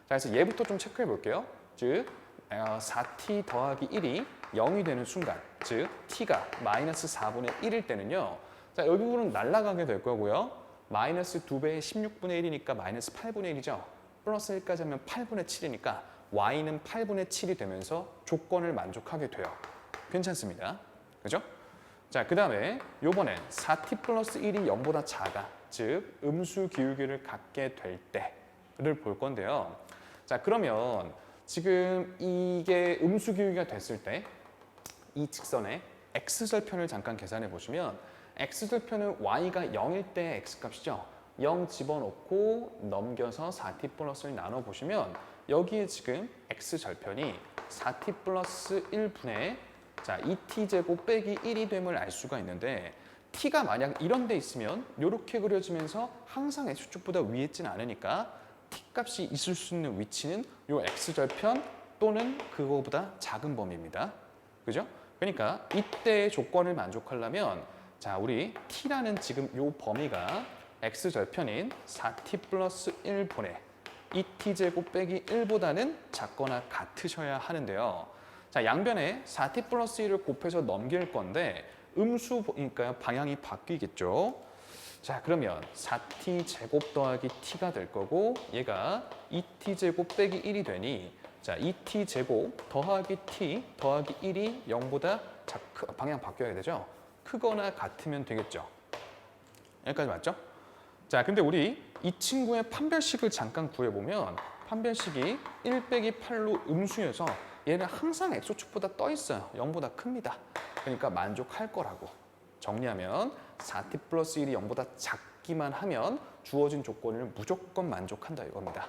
자, 그래서 얘부터 좀 체크해 볼게요. 즉 4t 더하기 1이 0이 되는 순간, 즉 t가 마이너스 4분의 1일 때는요. 자, 여기 부분은 날아가게 될 거고요. 마이너스 2배의 16분의 1이니까 마이너스 8분의 1이죠. 플러스 1까지 하면 8분의 7이니까 y는 8분의 7이 되면서 조건을 만족하게 돼요. 괜찮습니다. 그죠? 자, 그 다음에 요번엔 4t 플러스 1이 0보다 작아. 즉 음수 기울기를 갖게 될 때를 볼 건데요. 자, 그러면 지금 이게 음수 기울기가 됐을 때 이 직선의 x절편을 잠깐 계산해 보시면 x절편은 y가 0일 때 x값이죠. 0 집어넣고 넘겨서 4t 플러스를 나눠보시면 여기에 지금 x절편이 4t 플러스 1분의 자, 2t제곱 빼기 1이 됨을 알 수가 있는데 t가 만약 이런 데 있으면 이렇게 그려지면서 항상 x축보다 위에 있지는 않으니까 t값이 있을 수 있는 위치는 이 x절편 또는 그거보다 작은 범위입니다. 그죠? 그러니까 이때의 조건을 만족하려면 자, 우리 t라는 지금 이 범위가 x절편인 4t 플러스 1분의 2t제곱 빼기 1보다는 작거나 같으셔야 하는데요. 자, 양변에 4t 플러스 1을 곱해서 넘길 건데 음수니까 방향이 바뀌겠죠. 자, 그러면 4t 제곱 더하기 t가 될 거고 얘가 2t 제곱 빼기 1이 되니 자, 2t 제곱 더하기 t 더하기 1이 0보다 방향 바뀌어야 되죠. 크거나 같으면 되겠죠. 여기까지 맞죠? 자, 근데 우리 이 친구의 판별식을 잠깐 구해보면 판별식이 1 빼기 8로 음수여서 얘는 항상 x축보다 떠 있어요. 0보다 큽니다. 그러니까 만족할 거라고. 정리하면 4t 플러스 1이 0보다 작기만 하면 주어진 조건을 무조건 만족한다 이겁니다.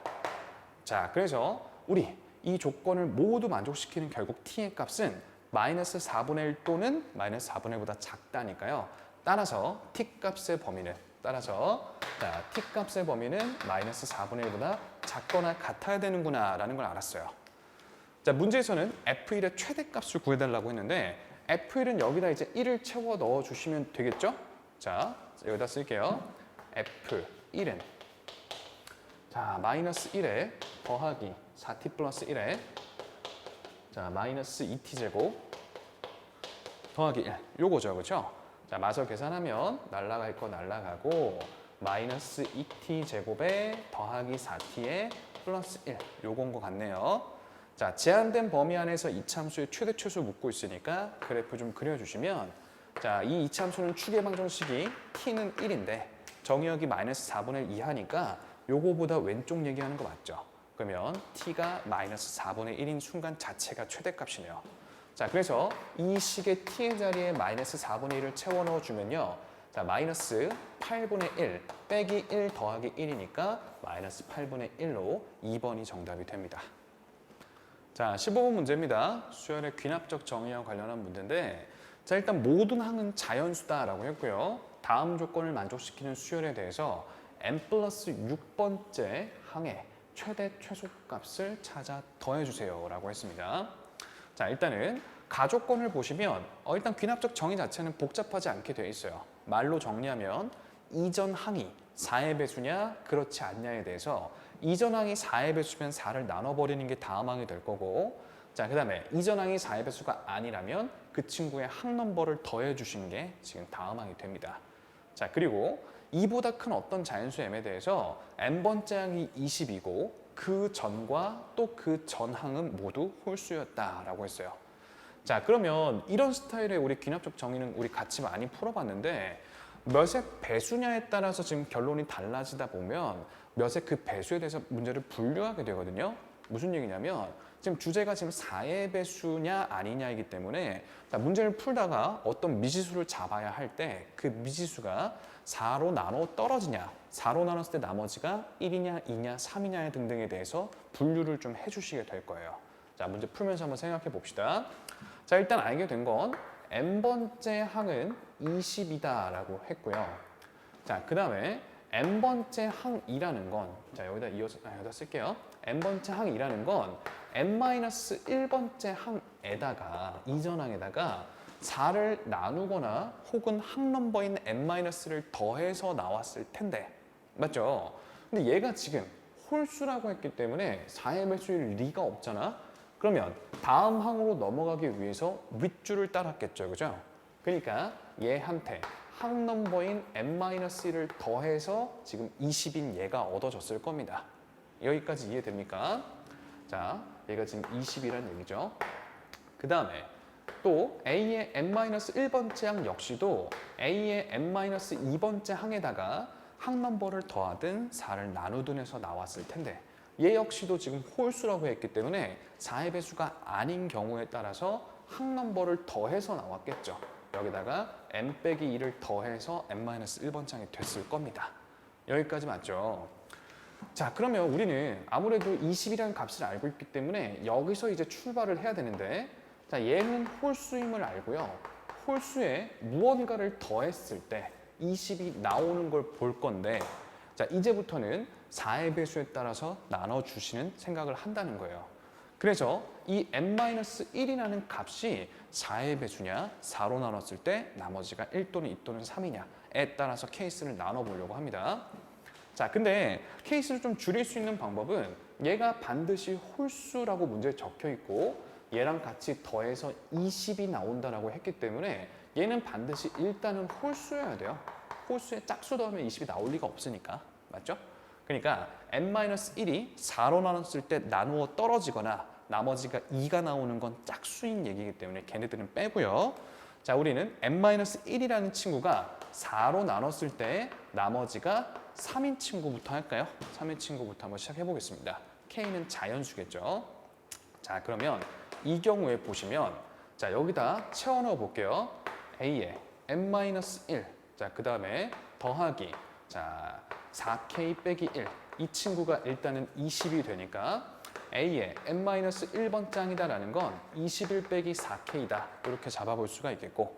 자, 그래서 우리 이 조건을 모두 만족시키는 결국 t의 값은 마이너스 4분의 1 또는 마이너스 4분의 1보다 작다니까요. 따라서 t 값의 범위는 t 값의 범위는 마이너스 4분의 1보다 작거나 같아야 되는구나 라는 걸 알았어요. 자, 문제에서는 f1의 최대값을 구해달라고 했는데 f1은 여기다 이제 1을 채워 넣어주시면 되겠죠? 자, 여기다 쓸게요. f1은 자, 마이너스 1에 더하기 4t 플러스 1에 자, 마이너스 2t 제곱 더하기 1 요거죠, 그렇죠? 자, 마서 계산하면 날라갈 거 날라가고 마이너스 2t 제곱에 더하기 4t에 플러스 1 요건 것 같네요. 자, 제한된 범위 안에서 이참수의 최대 최소 묻고 있으니까 그래프 좀 그려주시면 자, 이 이참수는 추계 방정식이 t는 1인데 정의역이 마이너스 4분의 1 이하니까 요거보다 왼쪽 얘기하는 거 맞죠? 그러면 t가 마이너스 4분의 1인 순간 자체가 최대값이네요. 자, 그래서 이 식의 t의 자리에 마이너스 4분의 1을 채워 넣어주면요. 자, 마이너스 8분의 1 빼기 1 더하기 1이니까 마이너스 8분의 1로 2번이 정답이 됩니다. 자, 15번 문제입니다. 수열의 귀납적 정의와 관련한 문제인데 자, 일단 모든 항은 자연수다라고 했고요. 다음 조건을 만족시키는 수열에 대해서 n 플러스 6번째 항의 최대 최소값을 찾아 더해주세요 라고 했습니다. 자, 일단은 가조건을 보시면 일단 귀납적 정의 자체는 복잡하지 않게 되어 있어요. 말로 정리하면 이전 항이 4의 배수냐 그렇지 않냐에 대해서 이전 항이 4의 배수면 4를 나눠버리는 게 다음 항이 될 거고 자, 그 다음에 이전 항이 4의 배수가 아니라면 그 친구의 항 넘버를 더해 주시는 게 지금 다음 항이 됩니다. 자, 그리고 이보다 큰 어떤 자연수 m에 대해서 n번째 항이 20이고 그 전과 또 그 전 항은 모두 홀수였다라고 했어요. 자, 그러면 이런 스타일의 우리 귀납적 정의는 우리 같이 많이 풀어봤는데 몇의 배수냐에 따라서 지금 결론이 달라지다 보면 몇의 그 배수에 대해서 문제를 분류하게 되거든요. 무슨 얘기냐면 지금 주제가 지금 4의 배수냐 아니냐이기 때문에 자, 문제를 풀다가 어떤 미지수를 잡아야 할 때 그 미지수가 4로 나눠 떨어지냐 4로 나눴을 때 나머지가 1이냐 2냐 3이냐 등등에 대해서 분류를 좀 해주시게 될 거예요. 자, 문제 풀면서 한번 생각해 봅시다. 자, 일단 알게 된 건 n번째 항은 20이다라고 했고요. 자, 그 다음에 n번째 항이라는 건 자, 여기다 여기다 쓸게요. n번째 항이라는 건 n-1번째 항에다가 이전 항에다가 4를 나누거나 혹은 항 넘버인 n-를 더해서 나왔을 텐데 맞죠? 근데 얘가 지금 홀수라고 했기 때문에 4의 배수일 리가 없잖아. 그러면 다음 항으로 넘어가기 위해서 윗줄을 따랐겠죠, 그죠? 그러니까 얘한테 항 넘버인 n-1을 더해서 지금 20인 얘가 얻어졌을 겁니다. 여기까지 이해됩니까? 자, 얘가 지금 20이라는 얘기죠. 그 다음에 또 A의 n-1번째 항 역시도 A의 n-2번째 항에다가 항 넘버를 더하든 4를 나누든 해서 나왔을 텐데 얘 역시도 지금 홀수라고 했기 때문에 4의 배수가 아닌 경우에 따라서 항 넘버를 더해서 나왔겠죠. 여기다가 n 빼기 2를 더해서 n-1번째 항이 됐을 겁니다. 여기까지 맞죠? 자, 그러면 우리는 아무래도 20이라는 값을 알고 있기 때문에 여기서 이제 출발을 해야 되는데 자, 얘는 홀수임을 알고요. 홀수에 무언가를 더했을 때 20이 나오는 걸 볼 건데 자, 이제부터는 4의 배수에 따라서 나눠주시는 생각을 한다는 거예요. 그래서 이 n-1이라는 값이 4의 배수냐 4로 나눴을 때 나머지가 1 또는 2 또는 3이냐에 따라서 케이스를 나눠보려고 합니다. 자, 근데 케이스를 좀 줄일 수 있는 방법은 얘가 반드시 홀수라고 문제에 적혀 있고 얘랑 같이 더해서 20이 나온다라고 했기 때문에 얘는 반드시 일단은 홀수여야 돼요. 홀수에 짝수 더하면 20이 나올 리가 없으니까. 맞죠? 그러니까 n-1이 4로 나눴을 때 나누어 떨어지거나 나머지가 2가 나오는 건 짝수인 얘기이기 때문에 걔네들은 빼고요. 자, 우리는 n-1이라는 친구가 4로 나눴을 때 나머지가 3인 친구부터 할까요? 3인 친구부터 한번 시작해 보겠습니다. k는 자연수겠죠. 자, 그러면 이 경우에 보시면 자 여기다 채워 넣어 볼게요. a에 n-1 자 그 다음에 더하기 자 4k 빼기 1 이 친구가 일단은 20이 되니까 a의 n-1번장이다라는 건 21 빼기 4k다 이렇게 잡아볼 수가 있겠고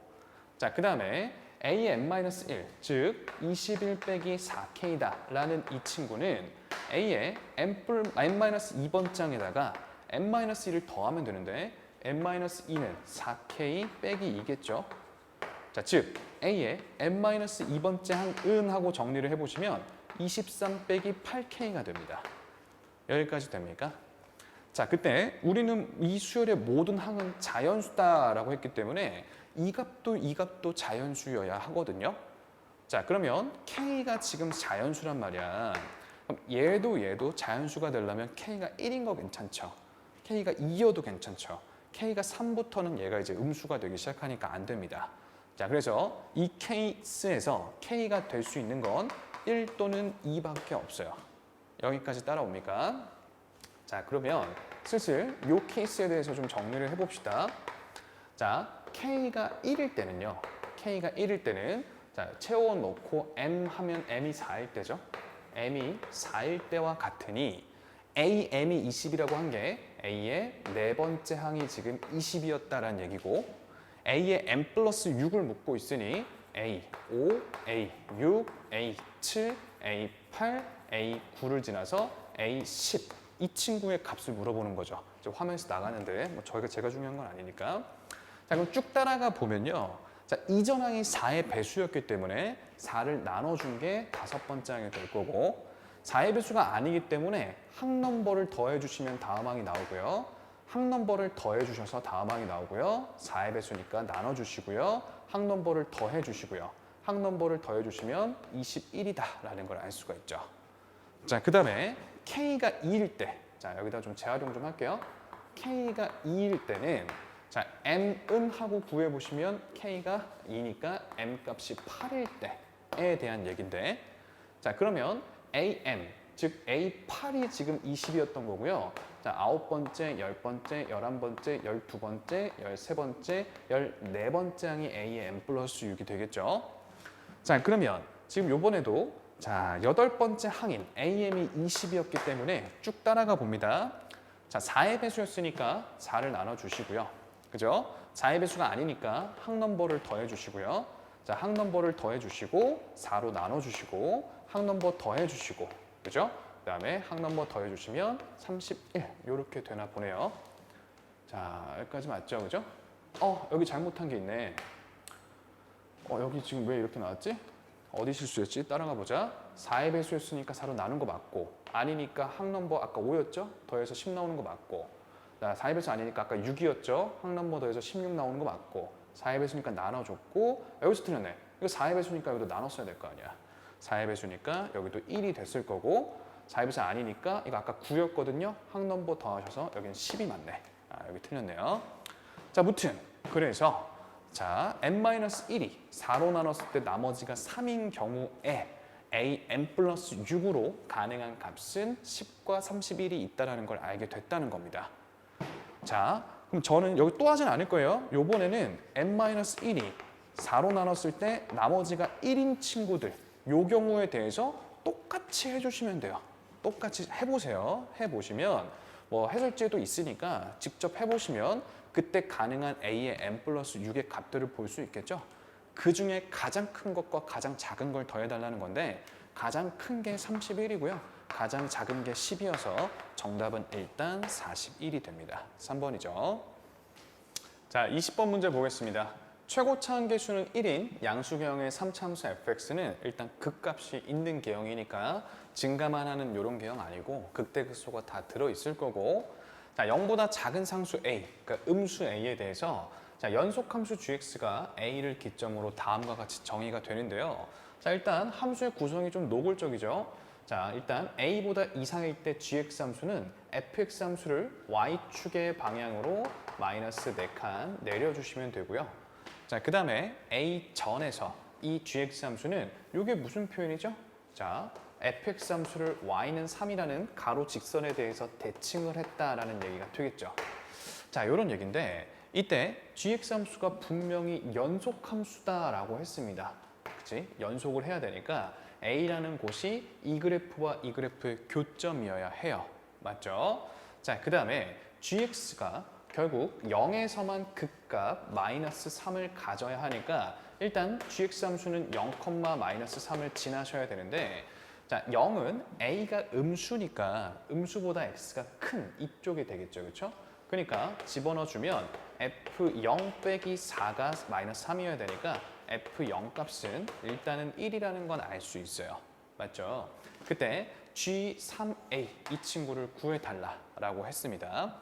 자 그 다음에 a의 n-1 즉 21 빼기 4k다 라는 이 친구는 a의 n-2번장에다가 n-1을 더하면 되는데 n-2는 4k 빼기 2겠죠. 자, 즉 a의 n-2번째 하고 정리를 해보시면 23 빼기 8k가 됩니다. 여기까지 됩니까? 자, 그때 우리는 이 수열의 모든 항은 자연수다라고 했기 때문에 이 값도 자연수여야 하거든요. 자, 그러면 k가 지금 자연수란 말이야. 그럼 얘도 자연수가 되려면 k가 1인 거 괜찮죠? k가 2여도 괜찮죠? k가 3부터는 얘가 이제 음수가 되기 시작하니까 안 됩니다. 자, 그래서 이 케이스에서 k가 될 수 있는 건 1 또는 2밖에 없어요. 여기까지 따라옵니까? 자, 그러면 슬슬 이 케이스에 대해서 좀 정리를 해봅시다. 자, k가 1일 때는요. k가 1일 때는 자, 채워놓고 m 하면 m이 4일 때죠. m이 4일 때와 같으니 am이 20이라고 한 게 a의 네 번째 항이 지금 20이었다라는 얘기고 a의 m 플러스 6을 묻고 있으니 a5, a6, a7, a8, a9를 지나서 a10 이 친구의 값을 물어보는 거죠. 화면에서 나가는데 뭐 제가 중요한 건 아니니까. 자, 그럼 쭉 따라가 보면요. 자, 이전 항이 4의 배수였기 때문에 4를 나눠준 게 5번째 항이 될 거고 4의 배수가 아니기 때문에 항 넘버를 더해주시면 다음 항이 나오고요. 항 넘버를 더해주셔서 다음 항이 나오고요. 4의 배수니까 나눠주시고요. 항 넘버를 더해주시고요. 항 넘버를 더해주시면 21이다 라는 걸 알 수가 있죠. 자, 그 다음에 k가 2일 때, 자 여기다 좀 재활용 좀 할게요. k가 2일 때는 자 m은 하고 구해보시면 k가 2니까 m 값이 8일 때에 대한 얘기인데 자 그러면 am, 즉 A8이 지금 20이었던 거고요. 자 9번째, 10번째, 11번째, 12번째, 13번째, 14번째 항이 A의 m 플러스 6이 되겠죠. 자 그러면 지금 요번에도 자 8번째 항인 AM이 20이었기 때문에 쭉 따라가 봅니다. 자 4의 배수였으니까 4를 나눠주시고요. 그죠? 4의 배수가 아니니까 항 넘버를 더해주시고요. 자 항 넘버를 더해주시고 4로 나눠주시고 항 넘버 더해주시고 그죠? 그 다음에 항 넘버 더해주시면 31 이렇게 되나 보네요. 자 여기까지 맞죠? 그죠? 여기 잘못한 게 있네. 여기 지금 왜 이렇게 나왔지? 어디 실수였지? 따라가 보자. 4의 배수였으니까 4로 나눈 거 맞고 아니니까 항 넘버 아까 5였죠? 더해서 10 나오는 거 맞고 4의 배수 아니니까 아까 6이었죠? 항 넘버 더해서 16 나오는 거 맞고 4의 배수니까 나눠줬고 여기서 틀렸네. 이거 4의 배수니까 여기도 나눴어야 될 거 아니야. 4의 배수니까 여기도 1이 됐을 거고 4의 배수 아니니까 이거 아까 9였거든요. 항 넘버 더하셔서 여기는 10이 맞네. 여기 틀렸네요. 자, 무튼 그래서 자 n-1이 4로 나눴을 때 나머지가 3인 경우에 am 플러스 6으로 가능한 값은 10과 31이 있다는 걸 알게 됐다는 겁니다. 자, 그럼 저는 여기 또 하진 않을 거예요. 요번에는 n-1이 4로 나눴을 때 나머지가 1인 친구들 요 경우에 대해서 똑같이 해주시면 돼요. 똑같이 해보세요. 해보시면 뭐 해설지에도 있으니까 직접 해보시면 그때 가능한 A의 m 플러스 6의 값들을 볼 수 있겠죠. 그 중에 가장 큰 것과 가장 작은 걸 더해달라는 건데 가장 큰 게 31이고요. 가장 작은 게 10이어서 정답은 일단 41이 됩니다. 3번이죠. 자, 20번 문제 보겠습니다. 최고차 한계수는 1인 양수계형의 3차함수 fx는 일단 극값이 있는 계형이니까 증가만 하는 이런 계형 아니고 극대극소가 다 들어있을 거고 자, 0보다 작은 상수 a, 그러니까 음수 a에 대해서 자, 연속함수 gx가 a를 기점으로 다음과 같이 정의가 되는데요. 자, 일단 함수의 구성이 좀 노골적이죠. 자, 일단 a보다 이상일 때 gx 함수는 fx 함수를 y축의 방향으로 마이너스 4칸 내려주시면 되고요. 자, 그 다음에 a 전에서 이 gx 함수는 이게 무슨 표현이죠? 자, fx 함수를 y는 3이라는 가로 직선에 대해서 대칭을 했다라는 얘기가 되겠죠. 자, 이런 얘기인데 이때 gx 함수가 분명히 연속함수다라고 했습니다. 그치? 연속을 해야 되니까 A라는 곳이 이 그래프와 이 그래프의 교점이어야 해요. 맞죠? 자, 그 다음에 gx가 결국 0에서만 극값 마이너스 3을 가져야 하니까 일단 gx 함수는 0,-3을 지나셔야 되는데 자, 0은 A가 음수니까 음수보다 X가 큰 이쪽이 되겠죠. 그렇죠? 그러니까 집어넣어주면 F0 빼기 4가 마이너스 3이어야 되니까 F0 값은 일단은 1이라는 건 알 수 있어요. 맞죠? 그때 G3A 이 친구를 구해달라고 했습니다.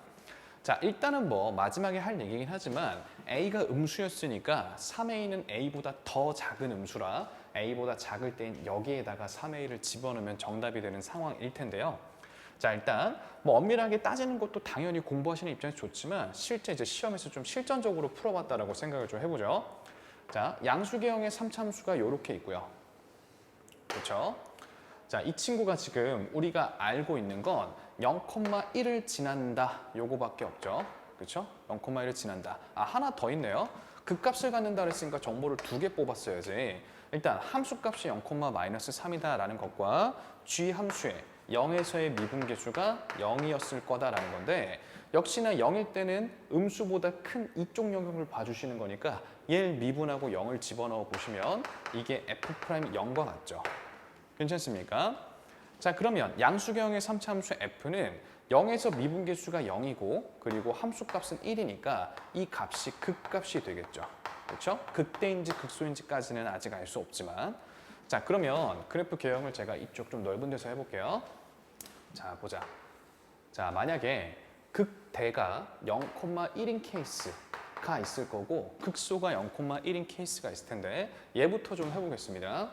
자, 일단은 뭐 마지막에 할 얘기긴 하지만 A가 음수였으니까 3A는 A보다 더 작은 음수라 A보다 작을 때인 여기에다가 3A를 집어넣으면 정답이 되는 상황일 텐데요. 자, 일단 뭐 엄밀하게 따지는 것도 당연히 공부하시는 입장에서 좋지만 실제 이제 시험에서 좀 실전적으로 풀어봤다라고 생각을 좀 해보죠. 자, 양수계형의 3차함수가 이렇게 있고요. 그렇죠? 자, 이 친구가 지금 우리가 알고 있는 건 0,1을 지난다 요거밖에 없죠. 그렇죠? 0,1을 지난다. 아, 하나 더 있네요. 극값을 갖는다 그랬으니까 정보를 2개 뽑았어야지. 일단 함수값이 0,-3이다 라는 것과 g 함수의 0에서의 미분계수가 0이었을 거다라는 건데 역시나 0일 때는 음수보다 큰 이쪽 영역을 봐주시는 거니까 얘를 미분하고 0을 집어넣어 보시면 이게 f'0과 같죠. 괜찮습니까? 자, 그러면 양수계형의 3차 함수 f는 0에서 미분계수가 0이고 그리고 함수값은 1이니까 이 값이 극값이 되겠죠. 그렇죠? 극대인지 극소인지까지는 아직 알 수 없지만 자, 그러면 그래프 계형을 제가 이쪽 좀 넓은 데서 해볼게요. 자, 보자. 자, 만약에 극대가 0,1인 케이스가 있을 거고 극소가 0,1인 케이스가 있을 텐데 얘부터 좀 해보겠습니다.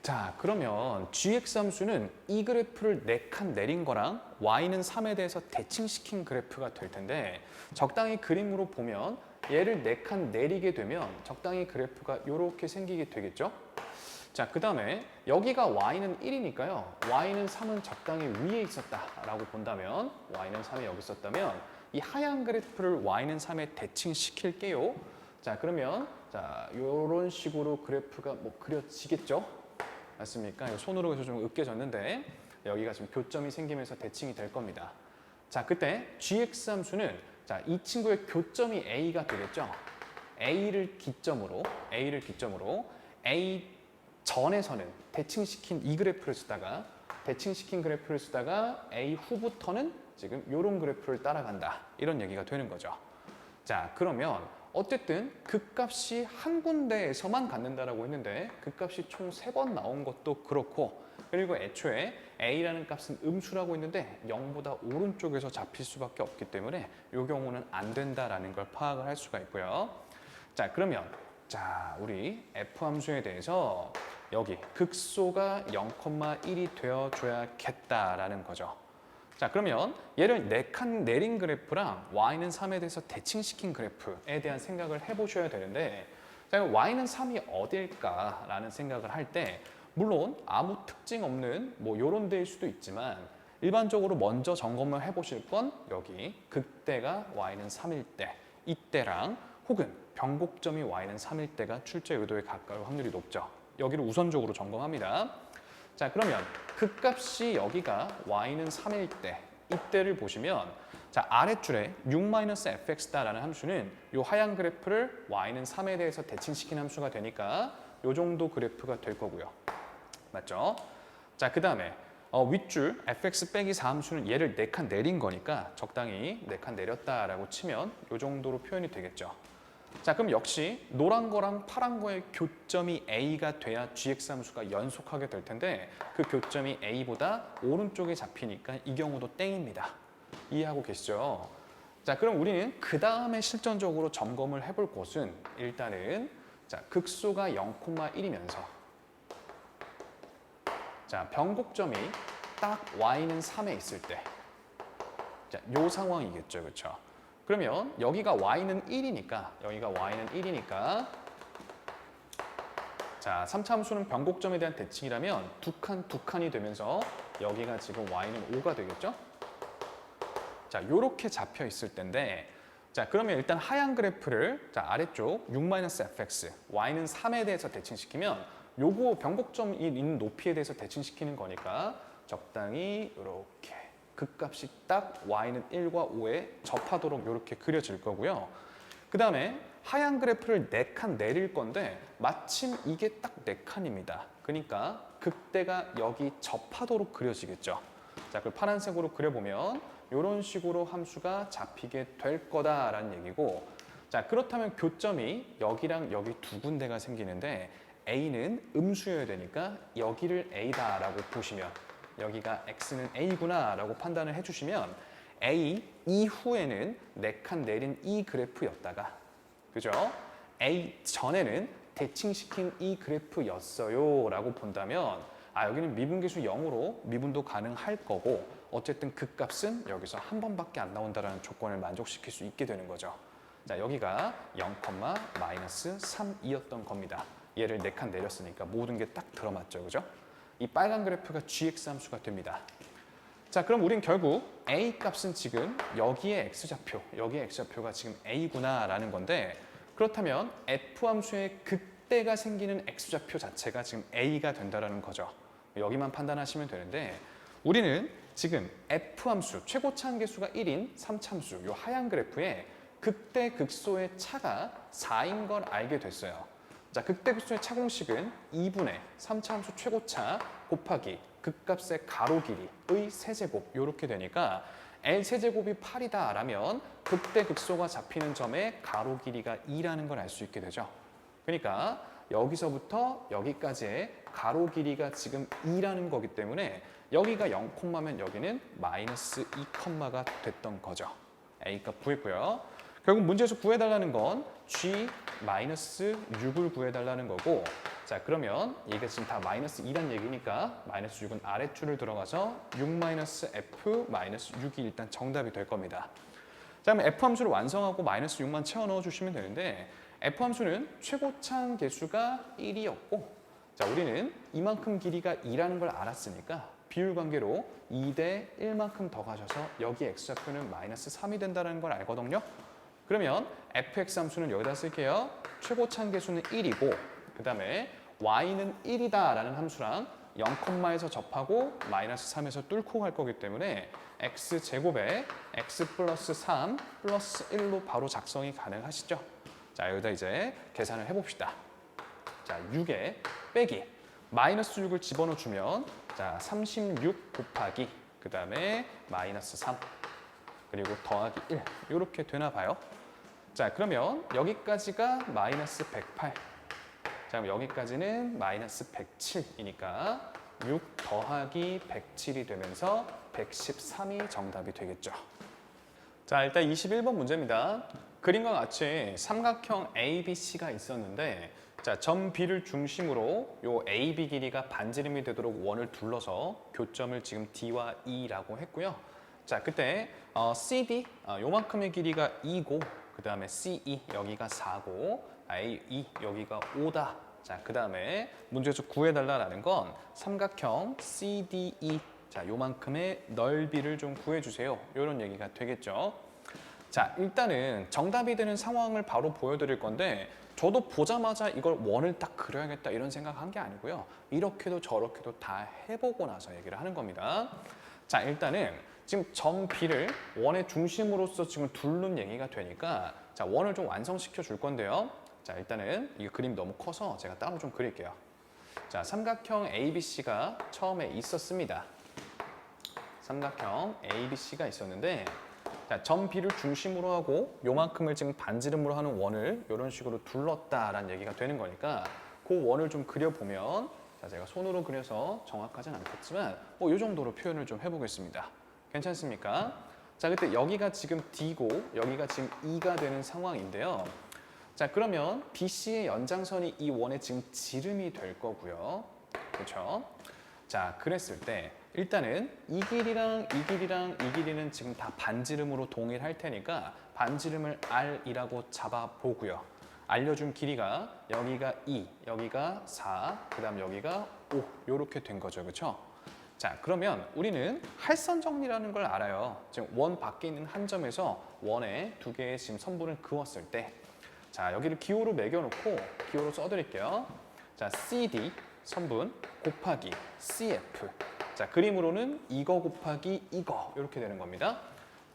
자, 그러면 gx 함수는 이 그래프를 4칸 내린 거랑 y는 3에 대해서 대칭시킨 그래프가 될 텐데 적당히 그림으로 보면 얘를 4칸 내리게 되면 적당히 그래프가 이렇게 생기게 되겠죠? 자, 그 다음에 여기가 y는 1이니까요. y는 3은 적당히 위에 있었다라고 본다면 y는 3이 여기 있었다면 이 하얀 그래프를 y는 3에 대칭시킬게요. 자, 그러면 자, 이런 식으로 그래프가 뭐 그려지겠죠? 맞습니까? 손으로 해서 좀 으깨졌는데 여기가 지금 교점이 생기면서 대칭이 될 겁니다. 자, 그때 gx 함수는 자, 이 친구의 교점이 A가 되겠죠? A를 기점으로 A 전에서는 대칭시킨 이 그래프를 쓰다가 A 후부터는 지금 이런 그래프를 따라간다. 이런 얘기가 되는 거죠. 자, 그러면 어쨌든 극값이 한 군데에서만 갖는다라고 했는데 극값이 총 3번 나온 것도 그렇고 그리고 애초에 A라는 값은 음수라고 했는데 0보다 오른쪽에서 잡힐 수밖에 없기 때문에 이 경우는 안 된다라는 걸 파악을 할 수가 있고요. 자, 그러면 자, 우리 F 함수에 대해서 여기 극소가 0,1이 되어줘야겠다라는 거죠. 자, 그러면 얘를 4칸 내린 그래프랑 y는 3에 대해서 대칭시킨 그래프에 대한 생각을 해보셔야 되는데 자, y는 3이 어딜까라는 생각을 할 때 물론 아무 특징 없는 뭐 요런 데일 수도 있지만 일반적으로 먼저 점검을 해보실 건 여기 극대가 y는 3일 때 이때랑 혹은 변곡점이 y는 3일 때가 출제 의도에 가까울 확률이 높죠. 여기를 우선적으로 점검합니다. 자, 그러면 극값이 여기가 y는 3일 때 이때를 보시면 자, 아랫줄에 6-fx다라는 함수는 이 하얀 그래프를 y는 3에 대해서 대칭시킨 함수가 되니까 이 정도 그래프가 될 거고요. 맞죠? 자, 그 다음에 윗줄 fx 빼기 4 함수는 얘를 4칸 내린 거니까 적당히 4칸 내렸다라고 치면 이 정도로 표현이 되겠죠. 자, 그럼 역시 노란 거랑 파란 거의 교점이 A가 돼야 gx 함수가 연속하게 될 텐데 그 교점이 A보다 오른쪽에 잡히니까 이 경우도 땡입니다. 이해하고 계시죠? 자, 그럼 우리는 그 다음에 실전적으로 점검을 해볼 곳은 일단은 자, 극소가 0,1이면서 자, 변곡점이 딱 y는 3에 있을 때 자, 요 상황이겠죠. 그렇죠? 그러면 여기가 y는 1이니까 자, 3차 함수는 변곡점에 대한 대칭이라면 두 칸이 되면서 여기가 지금 y는 5가 되겠죠? 자, 요렇게 잡혀 있을 텐데, 자, 그러면 일단 하얀 그래프를 자, 아래쪽 6-fx, y는 3에 대해서 대칭시키면 요거 변곡점이 있는 높이에 대해서 대칭시키는 거니까 적당히 이렇게 극값이 딱 y는 1과 5에 접하도록 이렇게 그려질 거고요. 그 다음에 하얀 그래프를 4칸 내릴 건데 마침 이게 딱 4칸입니다. 그러니까 극대가 여기 접하도록 그려지겠죠. 자, 그걸 파란색으로 그려보면 이런 식으로 함수가 잡히게 될 거다라는 얘기고, 자, 그렇다면 교점이 여기랑 여기 두 군데가 생기는데 A는 음수여야 되니까 여기를 A다라고 보시면 여기가 X는 A구나 라고 판단을 해주시면 A 이후에는 4칸 내린 이 그래프였다가, 그죠? A 전에는 대칭시킨 이 그래프였어요 라고 본다면 여기는 미분계수 0으로 미분도 가능할 거고 어쨌든 극값은 여기서 한 번밖에 안 나온다는 조건을 만족시킬 수 있게 되는 거죠. 자, 여기가 0,-3이었던 겁니다. 얘를 4칸 내렸으니까 모든 게 딱 들어맞죠, 그죠? 이 빨간 그래프가 gx 함수가 됩니다. 자, 그럼 우린 결국 a 값은 지금 여기에 x좌표, 여기에 x좌표가 지금 a구나 라는 건데, 그렇다면 f 함수의 극대가 생기는 x좌표 자체가 지금 a가 된다는 거죠. 여기만 판단하시면 되는데 우리는 지금 f 함수, 최고차 한계수가 1인 3참수, 이 하얀 그래프에 극대 극소의 차가 4인 걸 알게 됐어요. 자, 극대 극소의 차 공식은 2분의 3차함수 최고차 곱하기 극값의 가로 길이의 세제곱 이렇게 되니까 L 세제곱이 8이다 라면 극대 극소가 잡히는 점의 가로 길이가 2라는 걸 알 수 있게 되죠. 그러니까 여기서부터 여기까지의 가로 길이가 지금 2라는 거기 때문에 여기가 0콤마면 여기는 마이너스 2콤마가 됐던 거죠. A 값 구했고요. 결국 문제에서 구해달라는 건 G-6을 구해달라는 거고, 자, 그러면 이게 지금 다 마이너스 2란 얘기니까 마이너스 6은 아래줄을 들어가서 6-F-6이 일단 정답이 될 겁니다. 자, 그럼 F 함수를 완성하고 마이너스 6만 채워 넣어주시면 되는데 F 함수는 최고차항 계수가 1이었고, 자, 우리는 이만큼 길이가 2라는 걸 알았으니까 비율 관계로 2대 1만큼 더 가셔서 여기 x좌표는 마이너스 3이 된다는 걸 알거든요. 그러면 fx 함수는 여기다 쓸게요. 최고차항 계수는 1이고 그 다음에 y는 1이다 라는 함수랑 0,에서 접하고 마이너스 3에서 뚫고 갈 거기 때문에 x제곱에 x 플러스 3 플러스 1로 바로 작성이 가능하시죠. 자, 여기다 이제 계산을 해봅시다. 자, 6에 빼기 마이너스 6을 집어넣어 주면 자, 36 곱하기 그 다음에 마이너스 3 그리고 더하기 1 이렇게 되나 봐요. 자, 그러면 여기까지가 마이너스 108. 자, 그럼 여기까지는 마이너스 107이니까 6 더하기 107이 되면서 113이 정답이 되겠죠. 자, 일단 21번 문제입니다. 그림과 같이 삼각형 ABC가 있었는데 자, 점 B를 중심으로 요 AB 길이가 반지름이 되도록 원을 둘러서 교점을 지금 D와 E라고 했고요. 자, 그때 CD 요만큼의 길이가 2고 그 다음에 CE 여기가 4고 AE 여기가 5다. 자, 그 다음에 문제에서 구해달라는 건 삼각형 CDE 자, 요만큼의 넓이를 좀 구해주세요. 이런 얘기가 되겠죠. 자, 일단은 정답이 되는 상황을 바로 보여드릴 건데 저도 보자마자 이걸 원을 딱 그려야겠다 이런 생각한 게 아니고요. 이렇게도 저렇게도 다 해보고 나서 얘기를 하는 겁니다. 자, 일단은 지금 점 B를 원의 중심으로서 지금 둘른 얘기가 되니까 자, 원을 좀 완성시켜 줄 건데요. 자, 일단은 이 그림 너무 커서 제가 따로 좀 그릴게요. 자, 삼각형 ABC가 처음에 있었습니다. 삼각형 ABC가 있었는데 자, 점 B를 중심으로 하고 요만큼을 지금 반지름으로 하는 원을 이런 식으로 둘렀다라는 얘기가 되는 거니까 그 원을 좀 그려보면 자, 제가 손으로 그려서 정확하진 않겠지만 이 정도로 표현을 좀 해보겠습니다. 괜찮습니까? 자, 그때 여기가 지금 D고 여기가 지금 E가 되는 상황인데요. 자, 그러면 BC의 연장선이 이 원의 지금 지름이 될 거고요. 그렇죠? 자, 그랬을 때 일단은 이 길이랑 이 길이랑 이 길이는 지금 다 반지름으로 동일할 테니까 반지름을 R이라고 잡아보고요. 알려준 길이가 여기가 2, 여기가 4, 그 다음 여기가 5 이렇게 된 거죠. 그렇죠? 자, 그러면 우리는 할선 정리라는 걸 알아요. 지금 원 밖에 있는 한 점에서 원에 두 개의 지금 선분을 그었을 때, 자, 여기를 기호로 매겨놓고 기호로 써드릴게요. 자, CD 선분 곱하기 CF. 자, 그림으로는 이거 곱하기 이거 이렇게 되는 겁니다.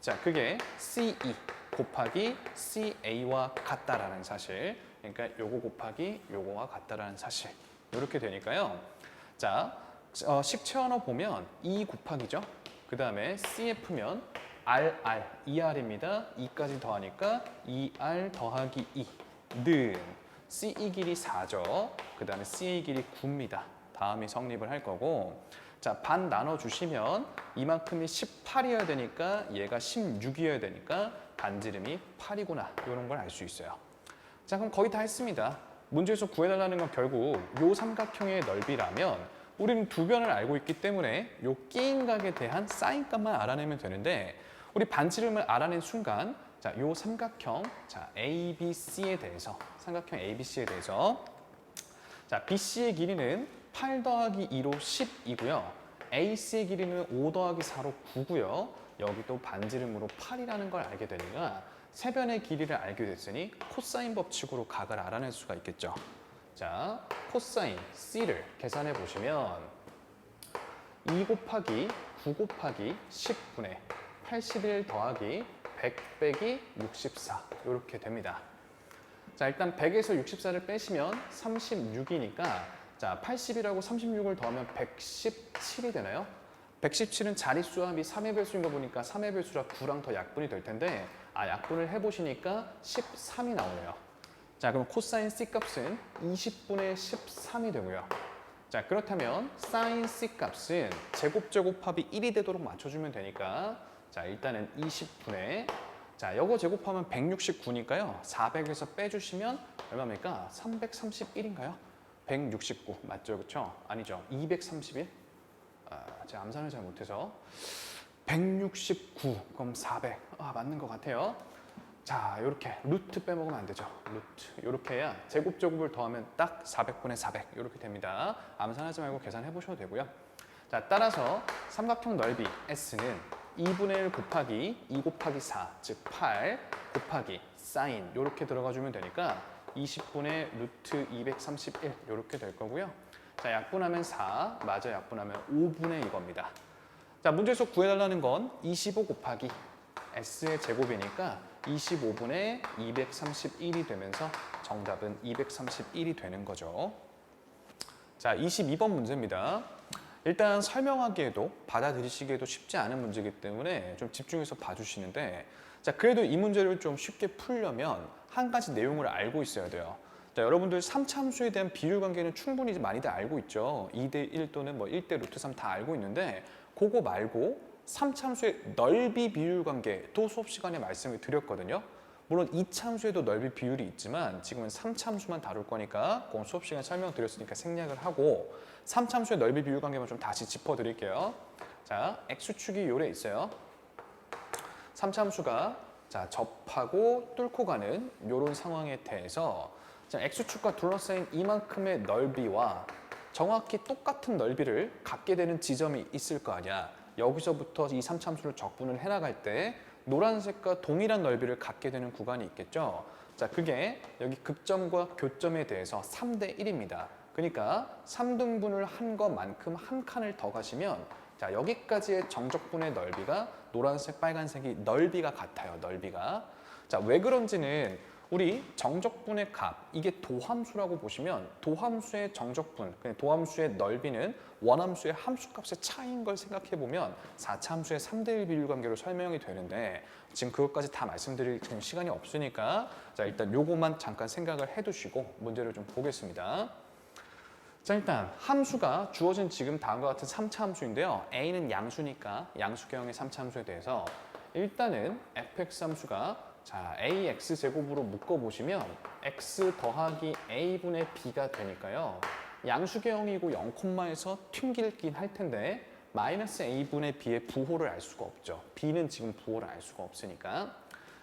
자, 그게 CE 곱하기 CA와 같다라는 사실. 그러니까 요거 곱하기 요거와 같다라는 사실. 이렇게 되니까요. 자, 식체 언어 보면 E 곱하기죠. 그 다음에 CF면 RR, ER입니다. 2까지 더하니까 2R 더하기 2는 CE 길이 4죠. 그 다음에 CA 길이 9입니다. 다음이 성립을 할 거고, 자, 반 나눠주시면 이만큼이 18이어야 되니까 얘가 16이어야 되니까 반지름이 8이구나. 이런 걸 알 수 있어요. 자, 그럼 거의 다 했습니다. 문제에서 구해달라는 건 결국 요 삼각형의 넓이라면 우리는 두 변을 알고 있기 때문에 요 끼인 각에 대한 사인값만 알아내면 되는데, 우리 반지름을 알아낸 순간 자, 요 삼각형 자, ABC에 대해서 삼각형 ABC에 대해서 자, BC의 길이는 8 더하기 2로 10이고요. AC의 길이는 5 더하기 4로 9고요. 여기도 반지름으로 8이라는 걸 알게 되니까 세 변의 길이를 알게 됐으니 코사인 법칙으로 각을 알아낼 수가 있겠죠. 자, 코사인 C를 계산해 보시면 2 곱하기 9 곱하기 10분의 81 더하기 100 빼기 64 이렇게 됩니다. 자, 일단 100에서 64를 빼시면 36이니까 자, 80이라고 36을 더하면 117이 되나요? 117은 자릿수 합이 3의 배수인 거 보니까 3의 배수라 9랑 더 약분이 될 텐데, 약분을 해보시니까 13이 나오네요. 자, 그럼 코사인 C 값은 20분의 13이 되고요. 자, 그렇다면 사인 C 값은 제곱합이 1이 되도록 맞춰주면 되니까, 자, 일단은 20분의, 자, 이거 제곱하면 169니까요. 400에서 빼주시면 얼마입니까? 331인가요? 169 맞죠? 그렇죠? 아니죠. 231. 제가 암산을 잘 못해서 169 그럼 400. 맞는 것 같아요. 자, 이렇게 루트 빼먹으면 안 되죠. 루트 이렇게 해야 제곱을 더하면 딱 400분의 400 이렇게 됩니다. 암산하지 말고 계산해 보셔도 되고요. 자, 따라서 삼각형 넓이 S는 2분의 1 곱하기 2 곱하기 4, 즉 8 곱하기 사인 이렇게 들어가주면 되니까 20분의 루트 231 이렇게 될 거고요. 자, 약분하면 4, 마저 약분하면 5분의 이겁니다. 자, 문제에서 구해달라는 건 25 곱하기 S의 제곱이니까 25분의 231이 되면서 정답은 231이 되는 거죠. 자, 22번 문제입니다. 일단 설명하기에도 받아들이시기에도 쉽지 않은 문제이기 때문에 좀 집중해서 봐주시는데, 자, 그래도 이 문제를 좀 쉽게 풀려면 한 가지 내용을 알고 있어야 돼요. 자, 여러분들 3차 함수에 대한 비율 관계는 충분히 많이들 알고 있죠. 2대 1 또는 뭐 1대 루트 3 다 알고 있는데, 그거 말고 3차 함수의 넓이 비율 관계도 수업 시간에 말씀을 드렸거든요. 물론 2차 함수에도 넓이 비율이 있지만 지금은 3차 함수만 다룰 거니까 그건 수업 시간에 설명드렸으니까 생략을 하고 3차 함수의 넓이 비율 관계만 좀 다시 짚어드릴게요. 자, x축이 요래 있어요. 3차 함수가 자, 접하고 뚫고 가는 이런 상황에 대해서 자, x축과 둘러싸인 이만큼의 넓이와 정확히 똑같은 넓이를 갖게 되는 지점이 있을 거 아니야. 여기서부터 이 3차 함수를 적분을 해나갈 때 노란색과 동일한 넓이를 갖게 되는 구간이 있겠죠. 자, 그게 여기 극점과 교점에 대해서 3대 1입니다. 그러니까 3등분을 한 것만큼 한 칸을 더 가시면 자, 여기까지의 정적분의 넓이가 노란색, 빨간색이 넓이가 같아요. 넓이가. 자, 왜 그런지는 우리 정적분의 값, 이게 도함수라고 보시면 도함수의 정적분, 도함수의 넓이는 원함수의 함수값의 차이인 걸 생각해 보면 4차 함수의 3대 1 비율 관계로 설명이 되는데 지금 그것까지 다 말씀드릴 시간이 없으니까 자, 일단 요거만 잠깐 생각을 해두시고 문제를 좀 보겠습니다. 자, 일단 함수가 주어진 지금 다음과 같은 3차 함수인데요. A는 양수니까 양수계형의 3차 함수에 대해서 일단은 fx 함수가 자, ax제곱으로 묶어보시면 x 더하기 a분의 b가 되니까요. 양수계형이고 0콤마에서 튕길긴 할 텐데 마이너스 a분의 b의 부호를 알 수가 없죠. b는 지금 부호를 알 수가 없으니까.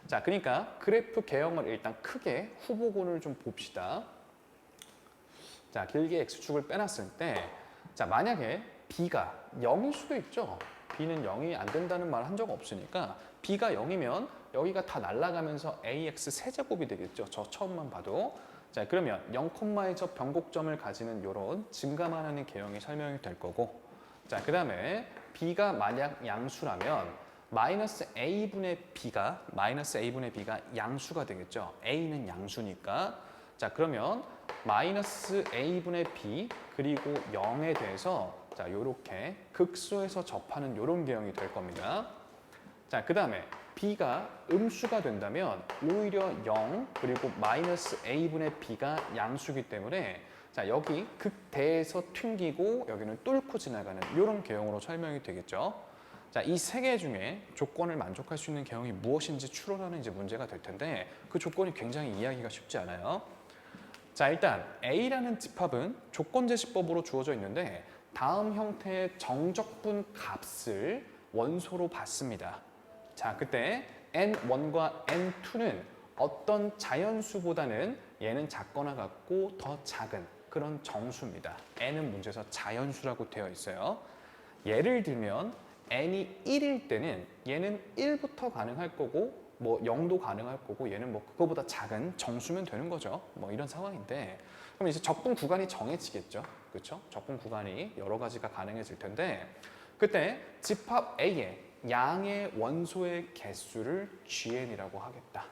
자, 그러니까 그래프 계형을 일단 크게 후보군을 좀 봅시다. 자, 길게 x축을 빼놨을 때 자, 만약에 b가 0일 수도 있죠. b는 0이 안 된다는 말 한 적 없으니까 b가 0이면 여기가 다 날아가면서 ax 세제곱이 되겠죠. 저 처음만 봐도. 자, 그러면 0,에서 변곡점을 가지는 이런 증가만 하는 개형이 설명이 될 거고, 자, 그 다음에 b가 만약 양수라면 마이너스 a분의 b가 양수가 되겠죠. a는 양수니까. 자, 그러면 마이너스 a분의 b 그리고 0에 대해서 자, 요렇게 극소에서 접하는 요런 개형이 될 겁니다. 자, 그 다음에 b가 음수가 된다면 오히려 0 그리고 마이너스 a분의 b가 양수기 때문에 자, 여기 극대에서 튕기고 여기는 뚫고 지나가는 이런 개형으로 설명이 되겠죠. 자, 이 세 개 중에 조건을 만족할 수 있는 개형이 무엇인지 추론하는 이제 문제가 될 텐데 그 조건이 굉장히 이해하기가 쉽지 않아요. 자, 일단 A라는 집합은 조건제시법으로 주어져 있는데 다음 형태의 정적분 값을 원소로 받습니다. 자, 그때 N1과 N2는 어떤 자연수보다는 얘는 작거나 같고 더 작은 그런 정수입니다. N은 문제에서 자연수라고 되어 있어요. 예를 들면 N이 1일 때는 얘는 1부터 가능할 거고 뭐 0도 가능할 거고 얘는 뭐 그거보다 작은 정수면 되는 거죠. 뭐 이런 상황인데 그럼 이제 적분 구간이 정해지겠죠. 그렇죠? 적분 구간이 여러 가지가 가능해질 텐데 그때 집합 A의 양의 원소의 개수를 GN이라고 하겠다.